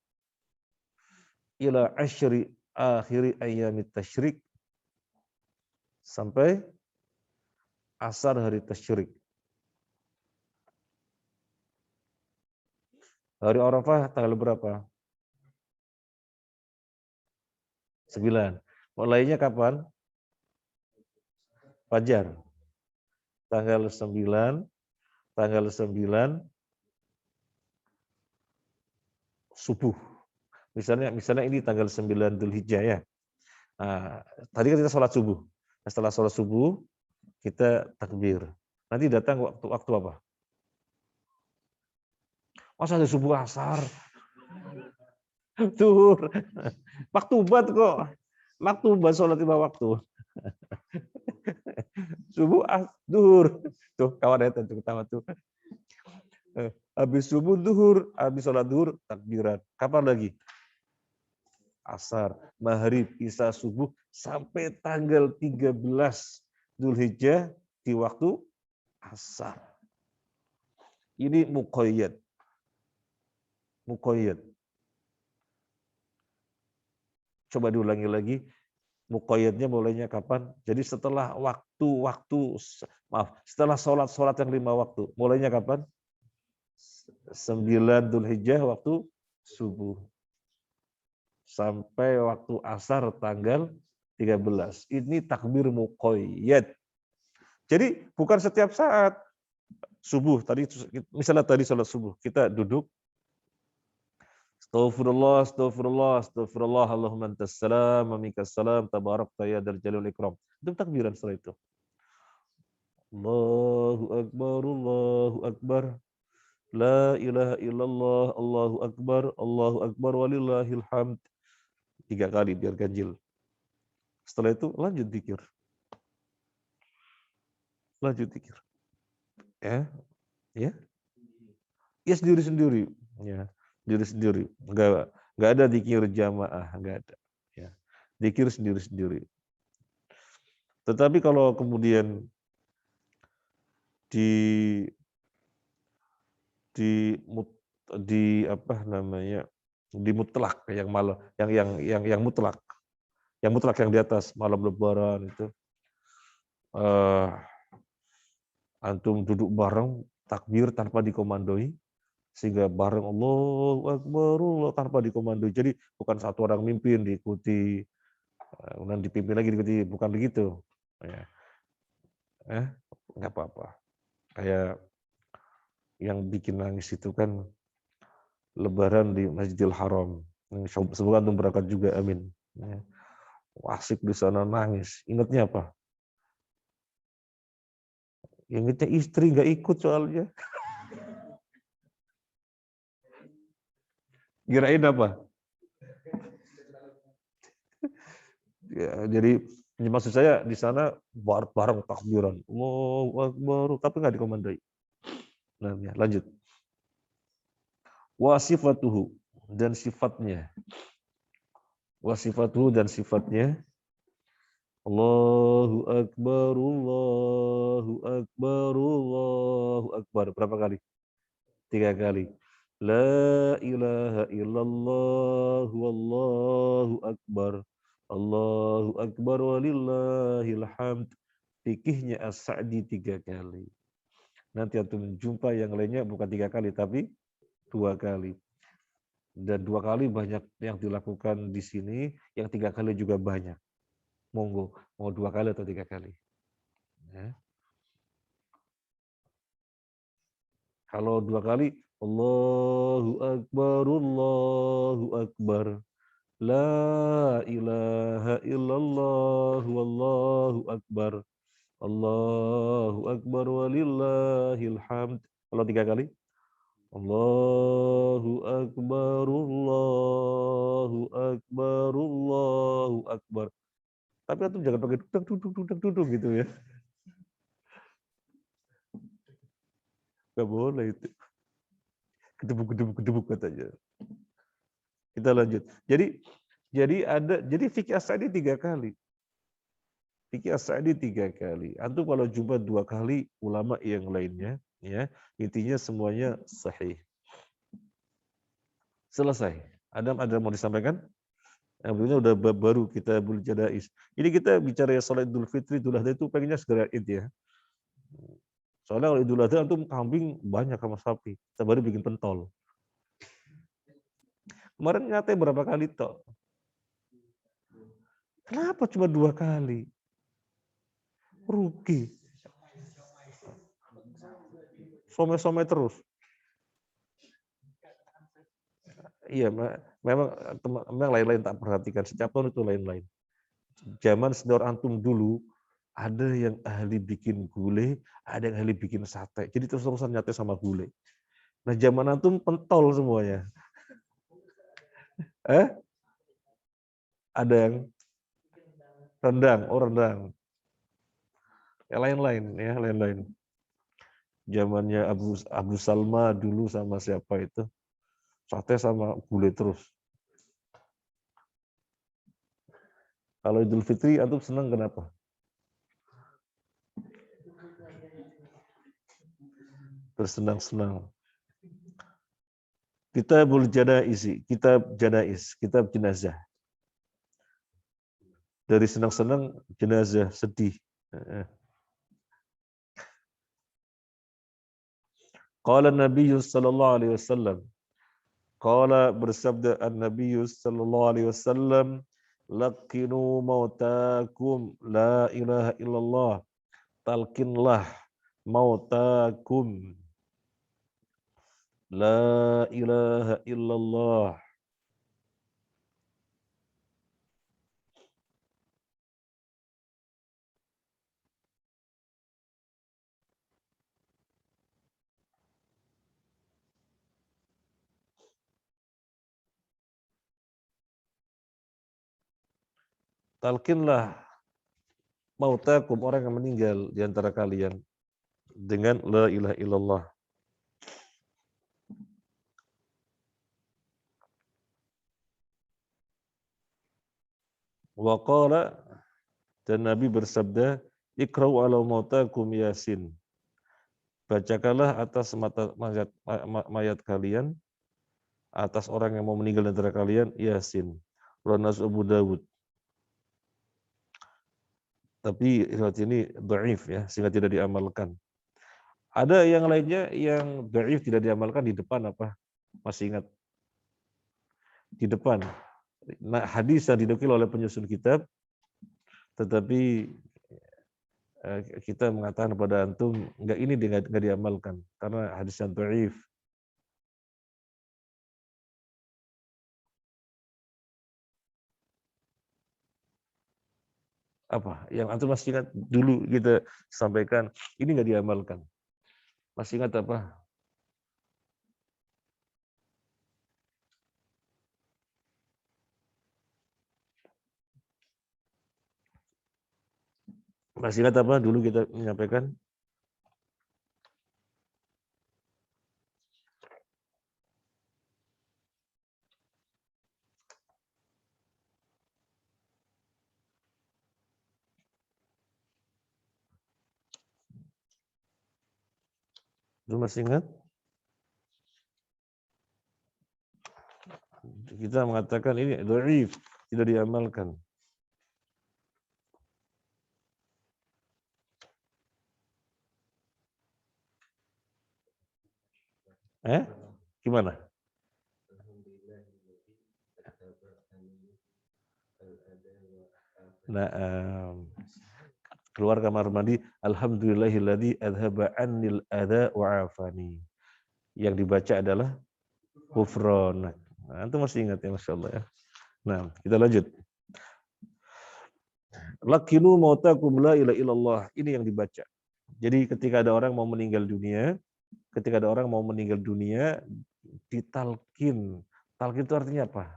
ila asyri akhiri ayyamit tasyrik, sampai asar hari tasyrik. Hari Arafah tanggal berapa? 9. Mulainya kapan? Fajar. Tanggal 9 subuh. Misalnya ini tanggal 9 Dzulhijjah ya. Nah, tadi kan kita sholat subuh. Setelah sholat subuh kita takbir. Nanti datang waktu apa? Masa ada subuh asar? Zuhur. Maktubat kok. Maktubat sholat 5 waktu. Subuh duhur. Tuh kawan itu ketawa tuh. Habis subuh duhur, habis sholat duhur takbiran. Kapan lagi? Asar, maghrib, isya, subuh sampai tanggal 13 Dzulhijjah di waktu asar. Ini muqayyad. Muqayyad. Coba diulangi lagi. Muqayyadnya mulainya kapan? Jadi setelah setelah sholat yang 5 waktu. Mulainya kapan? 9 Dzulhijjah waktu subuh. Sampai waktu asar tanggal 13. Ini takbir muqayyad. Jadi bukan setiap saat. Subuh, misalnya tadi sholat subuh, kita duduk. Astaghfirullah, Allahumma antas salam, wa minkas salam, tabarakta ya dzal jalali wal ikram. Itu takbiran setelah itu. Allahu Akbar, Allahu Akbar. La ilaha illallah, Allahu Akbar, walillahil hamd. 3 kali biar ganjil. Setelah itu lanjut zikir. Lanjut zikir. Ya, ya. Ya sendiri-sendiri. Ya, sendiri-sendiri. Enggak ada zikir jamaah, enggak ada. Ya. Zikir sendiri-sendiri. Tetapi kalau kemudian di di di apa namanya, di mutlak yang malam yang mutlak yang di atas malam lebaran itu antum duduk bareng takbir tanpa dikomandoi sehingga bareng Allahu Akbar Allah tanpa dikomandoi, jadi bukan satu orang mimpin diikuti kemudian dipimpin lagi diikuti, bukan begitu ya. Nggak apa-apa, kayak yang bikin nangis itu kan lebaran di Masjidil Haram. Semoga antum berangkat juga, amin. Ya. Asik di sana nangis. Ingatnya apa? Ingatnya istri nggak ikut soalnya. Kirain apa? Ya, jadi maksud saya di sana bareng takbiran, Allahu Akbar, tapi nggak dikomandoi. Nah, ya, lanjut. Wasifatuhu dan sifatnya. Wasifatuhu dan sifatnya. Allahu Akbar, Allahu Akbar, Allahu Akbar. Berapa kali? 3 kali. La ilaha illallah, wallahu akbar. Allahu akbar walillahil hamd. Fikihnya As-Sa'di 3 kali. Nanti antum jumpa yang lainnya bukan 3 kali, tapi 2 kali. Dan 2 kali banyak yang dilakukan di sini, yang 3 kali juga banyak. Monggo, mau 2 kali atau 3 kali. Ya. Kalau 2 kali, Allahu Akbar, Allahu Akbar. La ilaha illallah, wallahu Akbar. Allahu Akbar, walillahil hamd. Kalau 3 kali, Allahu Akbar, Allahu Akbar, Allahu Akbar. Tapi antum jangan pakai duduk gitu ya. Nggak boleh itu. Gedebuk katanya. Kita lanjut. Jadi fikih as-sa'di 3 kali. Fikih as-sa'di 3 kali. Antum kalau jumpa 2 kali, ulama yang lainnya, ya intinya semuanya sahih. Selesai. Ada mau disampaikan? Yang udah baru kita Jadais. Jadi kita bicara ya salat Idul Fitri, Idul Adha itu pengennya segera Id ya. Soalnya kalau Idul Adha antum kambing banyak sama sapi. Kita baru bikin pentol. Kemarin nyate berapa kali toh? Kenapa cuma 2 kali? Rugi. Some-some terus. Iya, memang lain-lain tak perhatikan. Setiap tahun itu lain-lain. Zaman senior antum dulu, ada yang ahli bikin gulai, ada yang ahli bikin sate. Jadi terus-terusan nyate sama gulai. Nah, zaman antum pentol semuanya. Ada yang rendang, rendang. Ya lain-lain, ya lain-lain. Zamannya Abu Salma dulu sama siapa itu? Sate sama gulai terus. Kalau Idul Fitri antum senang kenapa? Bersenang-senang. Kitabul Janaiz, kitab jenazah. Dari senang-senang jenazah sedih. Qala Nabi sallallahu alaihi wasallam. Qala bersabda an-Nabi sallallahu alaihi wasallam, laqinu mautakum la ilaha illallah. Talkinlah mautakum la ilaha illallah. talkinlah mautakum, orang yang meninggal di antara kalian, dengan la ilaha illallah. Wa qala, dan Nabi bersabda, ikra'u ala mautakum Yasin. Bacakanlah atas mayat kalian, atas orang yang mau meninggal di antara kalian, Yasin. Ranas Abu Dawud. Tapi riwayat ini dhaif ya, sehingga tidak diamalkan. Ada yang lainnya yang dhaif tidak diamalkan di depan apa? Masih ingat? Di depan. Nah, hadis yang dinukil oleh penyusun kitab, tetapi kita mengatakan kepada antum, enggak, ini enggak diamalkan karena hadis yang dhaif. Apa yang antum masih ingat dulu kita sampaikan, ini enggak diamalkan. Masih ingat apa? Masih ingat apa dulu kita menyampaikan? Dulu masih ingat? Kita mengatakan ini dhaif, tidak diamalkan. Gimana? Nah, keluar kamar mandi, alhamdulillahilladzi adhaba annil adza wa afani. Yang dibaca adalah ghufran. Nah, antum masih ingat ya, masyaallah ya. Nah, kita lanjut. Lakinu mautakum la ilaha illallah. Ini yang dibaca. Jadi ketika ada orang mau meninggal dunia, ditalkin. Talkin itu artinya apa?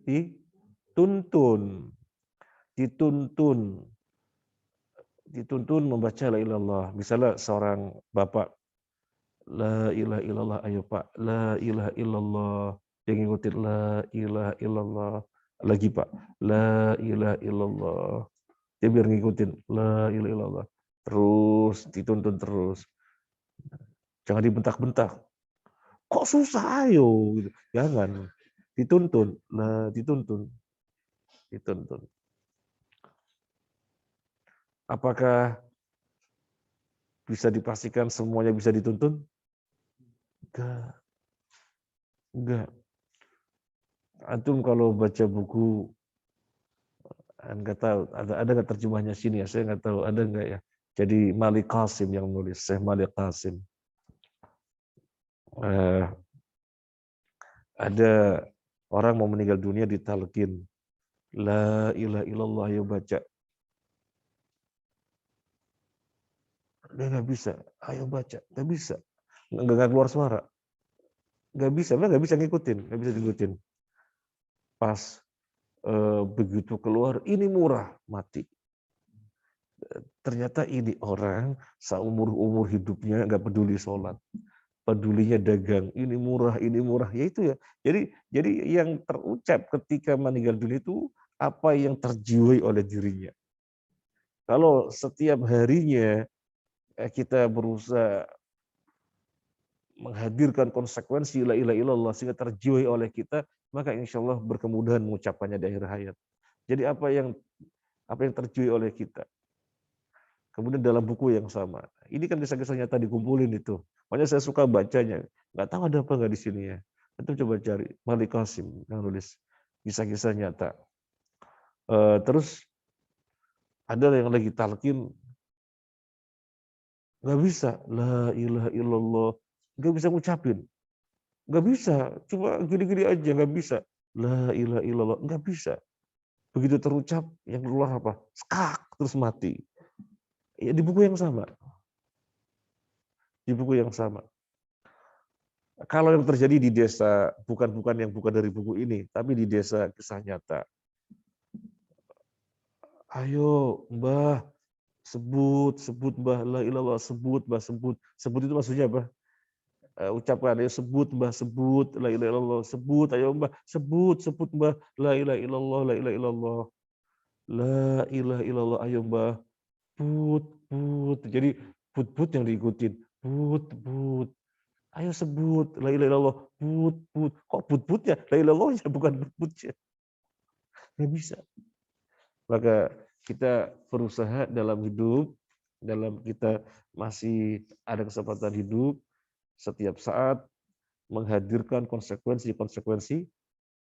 Dituntun. Dituntun membaca la ilaha illallah. Misalnya seorang bapak, la ilaha illallah, ayo Pak, la ilaha illallah. Dia ngikutin la ilaha illallah. Lagi Pak, la ilaha illallah. Dia biar ngikutin la ilaha illallah. Terus dituntun terus. Jangan dibentak-bentak. Kok susah ayo gitu. Jangan. Dituntun, la dituntun. Dituntun. Apakah bisa dipastikan semuanya bisa dituntun? Enggak. Antum kalau baca buku, enggak tahu ada nggak terjemahnya sini ya, saya nggak tahu ada nggak ya. Jadi Malik Qasim yang nulis, Syekh Malik Qasim. Ada orang mau meninggal dunia ditalkin, la ilaha illallah, ayo baca. Dia nggak bisa, ayo baca, nggak bisa, nggak keluar suara, nggak bisa ngikutin, Pas begitu keluar, ini murah, mati. Ternyata ini orang seumur hidupnya nggak peduli sholat, pedulinya dagang, ini murah, ya itu ya. Jadi yang terucap ketika meninggal dunia itu apa yang terjiwai oleh dirinya. Kalau setiap harinya kita berusaha menghadirkan konsekuensi la ilaha illallah sehingga terjiwai oleh kita, maka insya Allah berkemudahan mengucapkannya di akhir hayat. Jadi apa yang terjiwai oleh kita. Kemudian dalam buku yang sama. Ini kan kisah-kisah nyata dikumpulin itu. Makanya saya suka bacanya. Nggak tahu ada apa nggak di sini ya. Itu coba cari. Malik Qasim yang nulis kisah-kisah nyata. Terus ada yang lagi talqin, nggak bisa. La ilaha illallah. Nggak bisa ngucapin. Nggak bisa. Cuma gini-gini aja. Nggak bisa. La ilaha illallah. Nggak bisa. Begitu terucap, yang keluar apa? Skak, terus mati. Ya, di buku yang sama. Di buku yang sama. Kalau yang terjadi di desa, bukan yang bukan dari buku ini, tapi di desa kisah nyata. Ayo Mbah, sebut Mbah, la ilallah, sebut Mbah, sebut. Sebut itu maksudnya apa? Ucapkan, ayo sebut Mbah, sebut, la ilaha illallah, sebut, ayo Mbah, sebut Mbah, la ilaha illallah, la ilaha illallah. La ilaha illallah, ayo Mbah, put. Jadi put yang diikutin, put. Ayo sebut, la ilaha illallah, put. Kok put-putnya? La ilaha illallahnya bukan put-putnya. Nggak bisa. Maka kita berusaha dalam hidup, dalam kita masih ada kesempatan hidup, setiap saat menghadirkan konsekuensi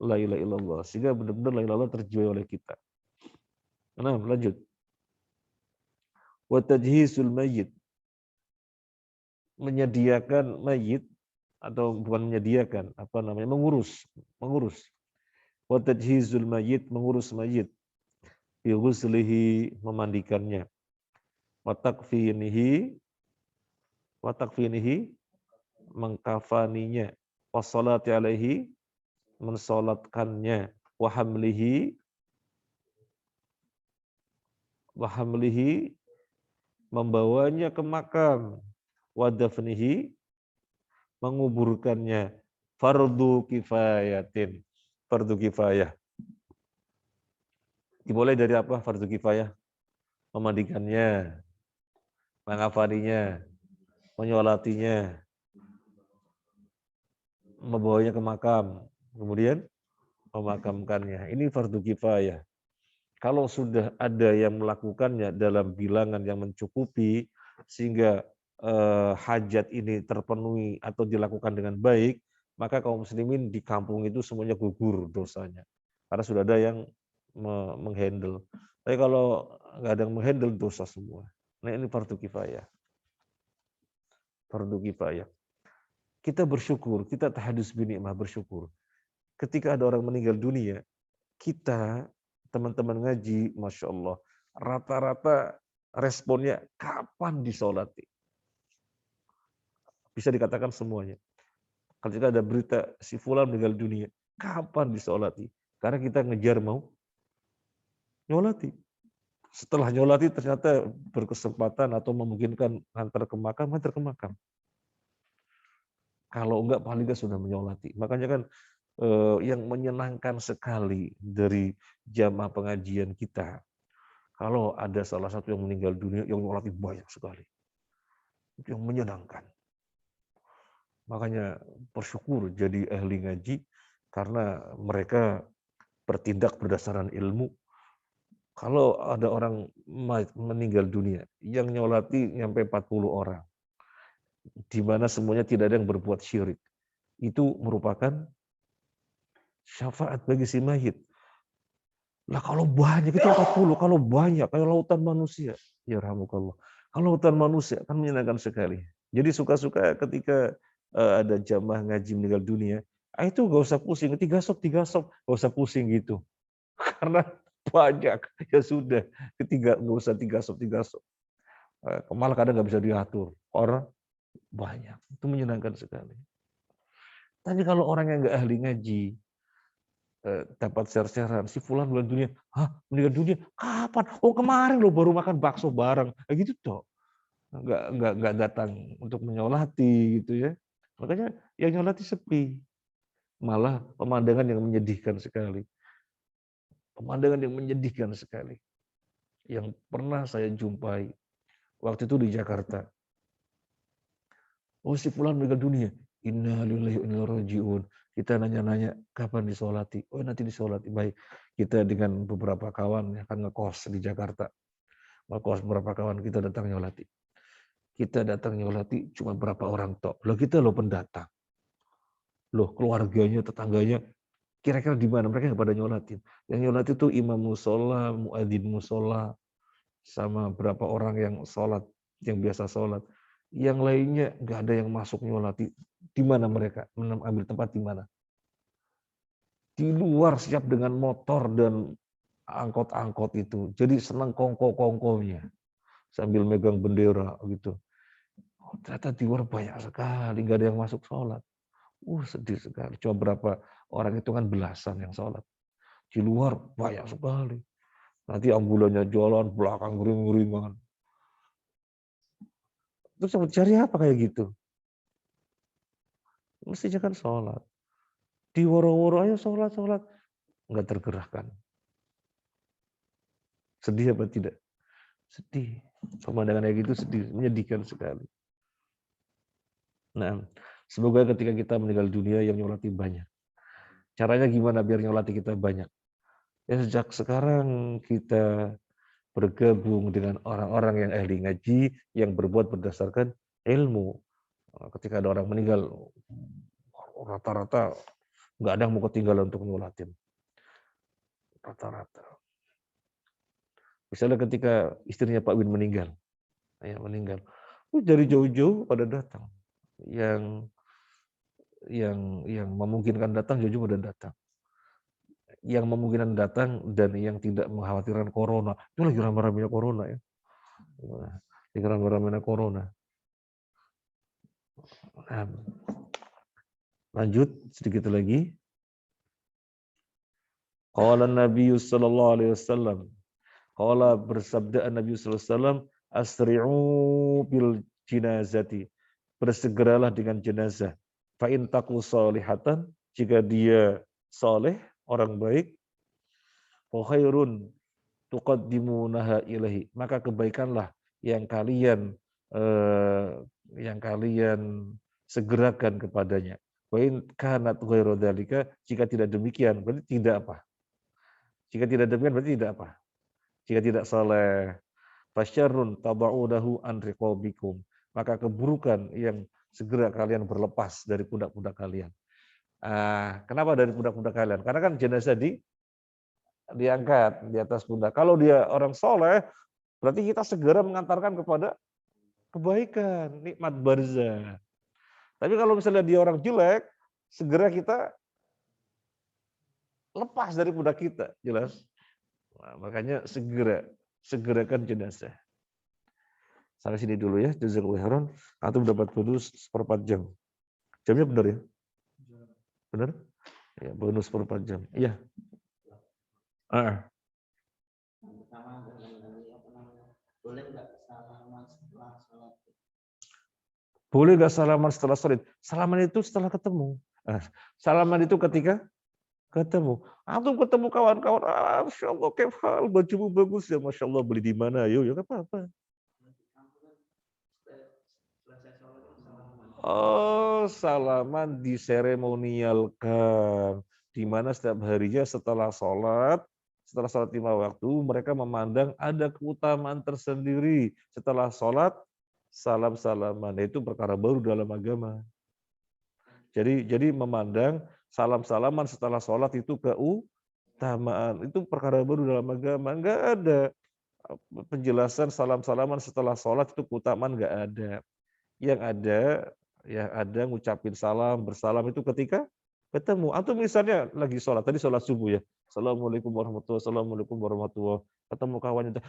la ilaha illallah. Sehingga benar-benar la ilaha illallah terjual oleh kita. Nah, lanjut. Wa tajhizul mayyit. Menyediakan mayit atau bukan menyediakan, apa namanya? Mengurus. Wa tajhizul mayyit, mengurus mayit. Bi ghuslihi, memandikannya. Wa takfinihi, mengkafaninya. Wassalati alaihi, mensolatkannya. Wahamlihi, membawanya ke makam. Wadafnihi, menguburkannya. Fardu kifayatin. Fardu kifayah. Dimulai dari apa fardu kifayah? Memandikannya, mengafaninya, menyolatinya, membawanya ke makam, kemudian memakamkannya. Ini fardu kifayah. Kalau sudah ada yang melakukannya dalam bilangan yang mencukupi sehingga hajat ini terpenuhi atau dilakukan dengan baik, maka kaum muslimin di kampung itu semuanya gugur dosanya. Karena sudah ada yang menghandle. Tapi kalau nggak ada yang menghandle, dosa semua. Nah, ini fardu kifayah. Fardu kifayah. Kita bersyukur, kita tahadus binikmah, bersyukur. Ketika ada orang meninggal dunia, kita, teman-teman ngaji, Masya Allah, rata-rata responnya, kapan disolati? Bisa dikatakan semuanya. Kalau kita ada berita, si fulan meninggal dunia, kapan disolati? Karena kita ngejar mau nyolati. Setelah nyolati ternyata berkesempatan atau memungkinkan antar ke makam. Kalau enggak paling enggak sudah menyolati. Makanya kan yang menyenangkan sekali dari jamaah pengajian kita, kalau ada salah satu yang meninggal dunia, yang nyolati banyak sekali. Itu yang menyenangkan. Makanya bersyukur jadi ahli ngaji, karena mereka bertindak berdasarkan ilmu. Kalau ada orang meninggal dunia, yang nyolati sampai 40 orang, di mana semuanya tidak ada yang berbuat syirik, itu merupakan syafaat bagi si mayit. Lah kalau banyak itu 40, kalau banyak kayak lautan manusia, ya rahmukallah. Kalau lautan manusia kan menyenangkan sekali. Jadi suka-suka ketika ada jamaah ngaji meninggal dunia, itu gak usah pusing, tiga sop, gak usah pusing gitu. Karena banyak, ya sudah, nggak usah tiga sop. Malah kadang nggak bisa diatur, orang banyak, itu menyenangkan sekali. Tapi kalau orang yang nggak ahli ngaji, dapat share-sharean, si fulan meninggal dunia, meninggal dunia, kapan? Oh kemarin lo baru makan bakso bareng, gitu toh. Nggak datang untuk menyolati gitu ya. Makanya yang nyolati sepi, malah pemandangan yang menyedihkan sekali. Pemandangan yang menyedihkan sekali. Yang pernah saya jumpai waktu itu di Jakarta. Oh si fulan meninggal dunia. Inna lillahi wa inna ilaihi raji'un. Kita nanya-nanya kapan disolati. Oh nanti disolati. Baik. Kita dengan beberapa kawan yang akan ngekos di Jakarta. Ngekos beberapa kawan kita datang nyolati. Kita datang nyolati cuma berapa orang tok. Loh kita loh pendatang. Loh keluarganya, tetangganya. Kira-kira di mana? Mereka nggak pada nyolatin. Yang nyolati itu imam musola, muadzin musola, sama berapa orang yang sholat, yang biasa sholat. Yang lainnya nggak ada yang masuk nyolati. Di mana mereka? Ambil tempat di mana? Di luar siap dengan motor dan angkot-angkot itu. Jadi senang kongko-kongkonya. Sambil megang bendera gitu. Oh, ternyata di luar banyak sekali. Nggak ada yang masuk sholat. Sedih sekali. Cuma berapa orang itu kan belasan yang sholat. Di luar banyak sekali. Nanti ambulannya jalan belakang ring-ringan. Terus cari apa kayak gitu? Mestinya kan sholat. Di woro-woro ayo sholat. Nggak tergerakkan. Sedih apa tidak? Sedih. Pemandangan kayak gitu sedih, menyedihkan sekali. Nah, semoga ketika kita meninggal dunia yang nyolati banyak. Caranya gimana biar nyolati kita banyak? Ya sejak sekarang kita bergabung dengan orang-orang yang ahli ngaji, yang berbuat berdasarkan ilmu. Ketika ada orang meninggal, rata-rata nggak ada yang mau ketinggalan untuk nyolatin. Rata-rata. Misalnya ketika istrinya Pak Win meninggal, dari jauh-jauh pada datang. Yang memungkinkan datang jauh-jauh pada datang. Yang memungkinkan datang dan yang tidak mengkhawatirkan corona. Itu lagi ramai-ramainya corona ya. Lagi ramai-ramainya corona. Nah, lanjut sedikit lagi. Qala Nabi sallallahu alaihi wasallam. Qala bersabda Nabi sallallahu alaihi wasallam, asri'u bil jinazati. Bersegeralah dengan jenazah. Fa in taku salihatan, jika dia saleh, orang baik, fa khairun tuqaddimunaha ilahi. Maka kebaikanlah yang kalian segerakan kepadanya. Wa in kanat ghairu dzalika, jika tidak demikian berarti tidak apa? Jika tidak demikian berarti tidak apa? Jika tidak saleh, fasyarrun tabaudahu an riqabikum. Maka keburukan yang segera kalian berlepas dari pundak-pundak kalian. Kenapa dari pundak-pundak kalian? Karena kan jenazah diangkat di atas pundak. Kalau dia orang soleh, berarti kita segera mengantarkan kepada kebaikan, nikmat barzah. Tapi kalau misalnya dia orang jelek, segera kita lepas dari pundak kita, jelas. Makanya segerakan jenazah. Sampai sini dulu ya, jazakallahu khairan. Antum dapat bonus 1/4 jam. Jamnya benar ya? Benar? Ya, bonus 1/4 jam. Iya. Boleh nggak salaman setelah sholat? Salaman itu setelah ketemu. Salaman itu ketika ketemu. Antum ketemu kawan-kawan, Masya Allah, kefal, bajumu bagus ya, Masya Allah, beli di mana? Yuk, ya nggak apa-apa. Oh, salaman diseremonialkan. Di mana setiap harinya setelah sholat 5 waktu, mereka memandang ada keutamaan tersendiri. Setelah sholat, salam-salaman. Itu perkara baru dalam agama. Jadi memandang salam-salaman setelah sholat itu keutamaan. Itu perkara baru dalam agama. Enggak ada penjelasan salam-salaman setelah sholat itu keutamaan, enggak ada. Yang ada ngucapin salam, bersalam itu ketika ketemu. Atau misalnya lagi sholat, tadi sholat subuh ya. Assalamualaikum warahmatullahi wabarakatuh. Assalamualaikum warahmatullahi wabarakatuh. Ketemu kawannya,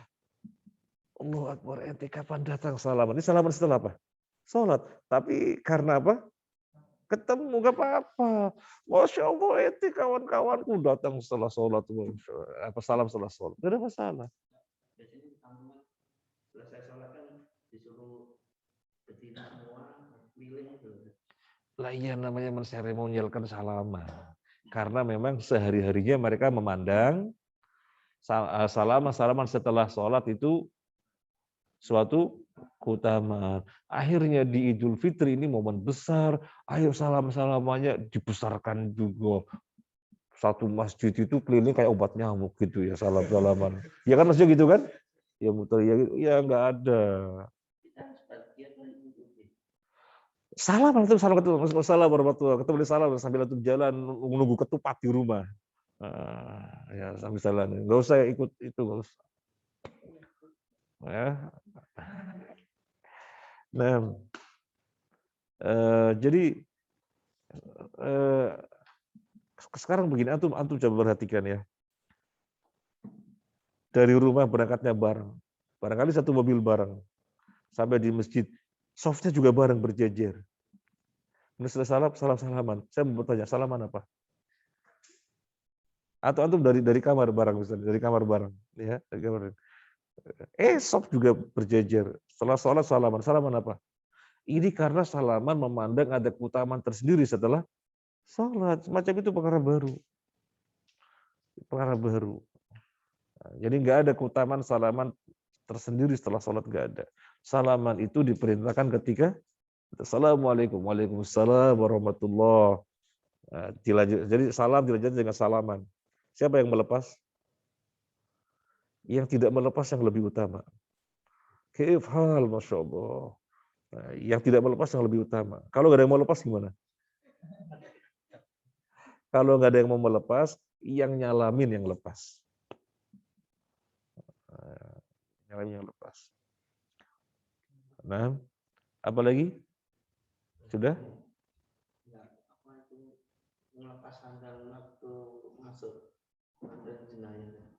Allahu Akbar, ente kapan datang salaman? Ini salaman setelah apa? Sholat. Tapi karena apa? Ketemu gak apa-apa. Masya Allah, ente kawan-kawanku datang setelah sholat. Apa salam setelah sholat? Gak ada masalah. Biasanya selesai sholat kan disuruh berdiri semua, keliling itu. Lah iya, namanya menseremonialkan salaman. Karena memang sehari-harinya mereka memandang salaman setelah sholat itu suatu keutamaan. Akhirnya di Idul Fitri ini momen besar, ayo salam-salamannya dibesarkan juga. Satu masjid itu keliling kayak obat nyamuk gitu ya, salam-salaman. Ya kan maksudnya gitu kan? Ya muter ya gitu. Ya enggak ada. Salam itu salam ketemu, salam warahmatullahi ketemu di salam sambil antum jalan menunggu ketupat di rumah. Ya sambil jalan. Enggak usah ikut itu, enggak usah. Ya. Nah, jadi sekarang begini, antum coba perhatikan ya. Dari rumah berangkatnya bareng. Barangkali satu mobil bareng. Sampai di masjid, softnya juga bareng berjejer. Setelah salam-salaman. Saya mau bertanya, salaman apa? Atau antum dari kamar bareng misalnya, dari kamar bareng, ya, dari kamar. Sop juga berjejer. Setelah sholat salaman. Salaman apa? Ini karena salaman memandang ada keutamaan tersendiri setelah sholat. Semacam itu perkara baru. Perkara baru. Jadi nggak ada keutamaan salaman tersendiri setelah sholat, nggak ada. Salaman itu diperintahkan ketika Assalamualaikum, waalaikumsalam warahmatullah. Jadi salam dilanjutkan dengan salaman. Siapa yang melepas? Yang tidak melepas yang lebih utama. Kaif hal, masya Allah. Yang tidak melepas yang lebih utama. Kalau nggak ada yang mau lepas gimana? Kalau nggak ada yang mau melepas, yang nyalamin yang lepas. Nyalamin yang lepas. Nah, apa lagi? Sudah? Melepas sandal waktu masuk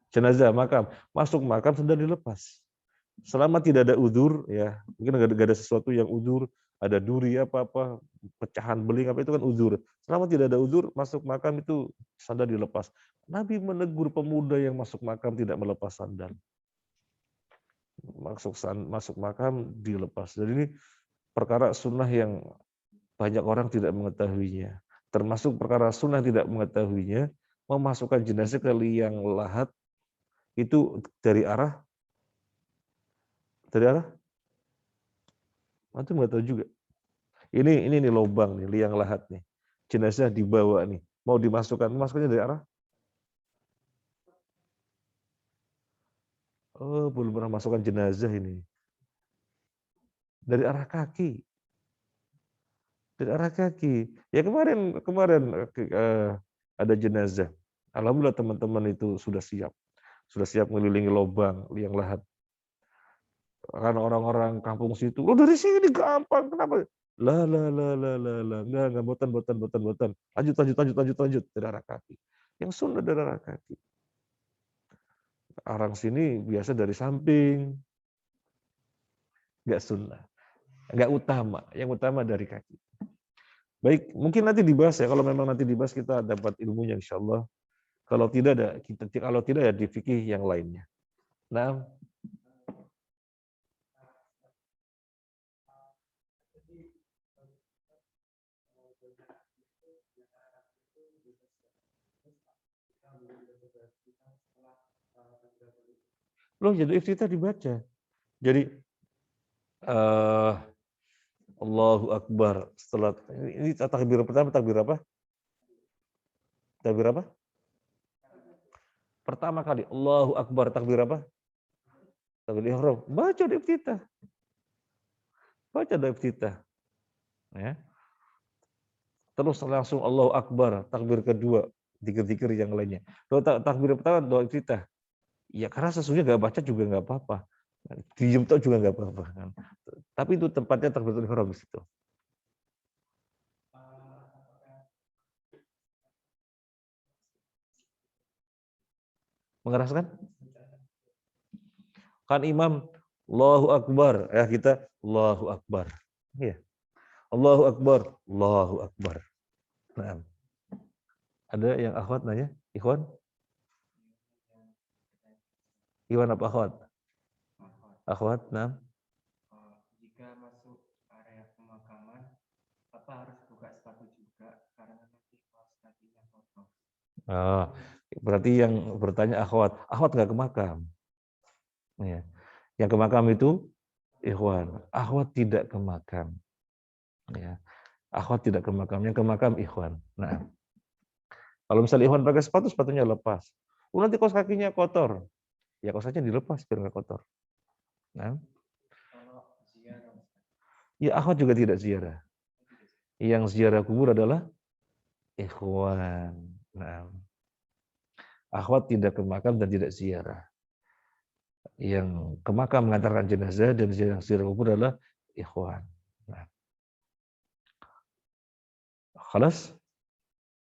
jenazah makam. Masuk makam sudah dilepas. Selama tidak ada udzur, ya mungkin nggak ada sesuatu yang udzur, ada duri apa-apa, pecahan beling apa itu kan udzur. Selama tidak ada udzur, masuk makam itu sandal dilepas. Nabi menegur pemuda yang masuk makam tidak melepas sandal. Masuk makam dilepas. Jadi ini perkara sunnah yang banyak orang tidak mengetahuinya. Termasuk perkara sunnah tidak mengetahuinya, memasukkan jenazah ke liang lahat itu dari arah antum nggak tahu juga. Ini nih lubang nih, liang lahat nih. Jenazah dibawa nih, mau masuknya dari arah? Oh, belum pernah masukkan jenazah ini. Dari arah kaki. Dari arah kaki. Ya kemarin ada jenazah. Alhamdulillah teman-teman itu sudah siap. Sudah siap mengelilingi lubang liang lahat. Karena orang-orang kampung situ, oh dari sini gampang, kenapa? Lah, enggak, botan. Lanjut, dari arah kaki. Yang sunnah dari arah kaki. Orang sini biasa dari samping, enggak sunnah, enggak utama, yang utama dari kaki. Baik, mungkin nanti dibahas ya, kalau memang nanti dibahas kita dapat ilmunya insya Allah. Kalau tidak ya di fikih yang lainnya. Nah, loh jadi iftitah dibaca. Jadi Allahu Akbar setelah ini takbir pertama, takbir apa? Takbir apa? Pertama kali Allahu Akbar, takbir apa? Takbir ihram. Baca di iftitah. Baca di iftitah. Ya. Terus langsung Allahu Akbar, takbir kedua, zikir-zikir yang lainnya. Kalau takbir pertama doa iftitah. Ya karena sesungguhnya nggak baca juga nggak apa-apa. Diem tuh juga nggak apa-apa kan. Tapi itu tempatnya takbiratul ihram di situ. Mengeraskan? Kan imam Allahu Akbar, ya kita Allahu Akbar. Iya. Allahu Akbar, Allahu Akbar. Nah, ada yang akhwat nanya? Ikhwan? Ikhwan apa akhwat? Akhwat, nah. Jika masuk area pemakaman, apa harus buka sepatu juga karena nanti kaos kakinya kotor? Oh, berarti yang bertanya akhwat. Akhwat nggak ke makam. Ya. Yang ke makam itu ikhwan. Akhwat tidak ke makam. Ya. Akhwat tidak ke makam. Yang ke makam ikhwan. Nah, kalau misalnya ikhwan pakai sepatu, sepatunya lepas. Nanti kaos kakinya kotor. Ya kaos kakinya dilepas biar nggak kotor. Nah. Ya akhwat juga tidak ziarah. Yang ziarah kubur adalah ikhwan. Nah. Akhwat tidak ke makam dan tidak ziarah. Yang ke makam mengantarkan jenazah dan yang ziarah kubur adalah ikhwan. Nah. Khalas?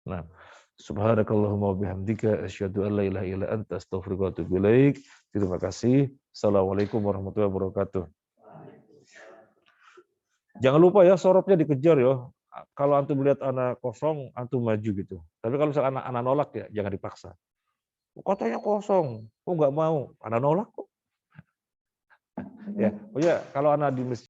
Nah. Subhanakallahumma wabihamdika asyhadu an la ilaha illa anta astaghfiruka wa atubu ilaik. Terima kasih. Assalamualaikum warahmatullahi wabarakatuh. Jangan lupa ya sorobnya dikejar ya. Kalau antum melihat anak kosong, antum maju gitu. Tapi kalau misalnya anak nolak ya jangan dipaksa. Katanya kosong, kok nggak mau? Anak nolak kok. Ya, pokoknya kalau anak di masjid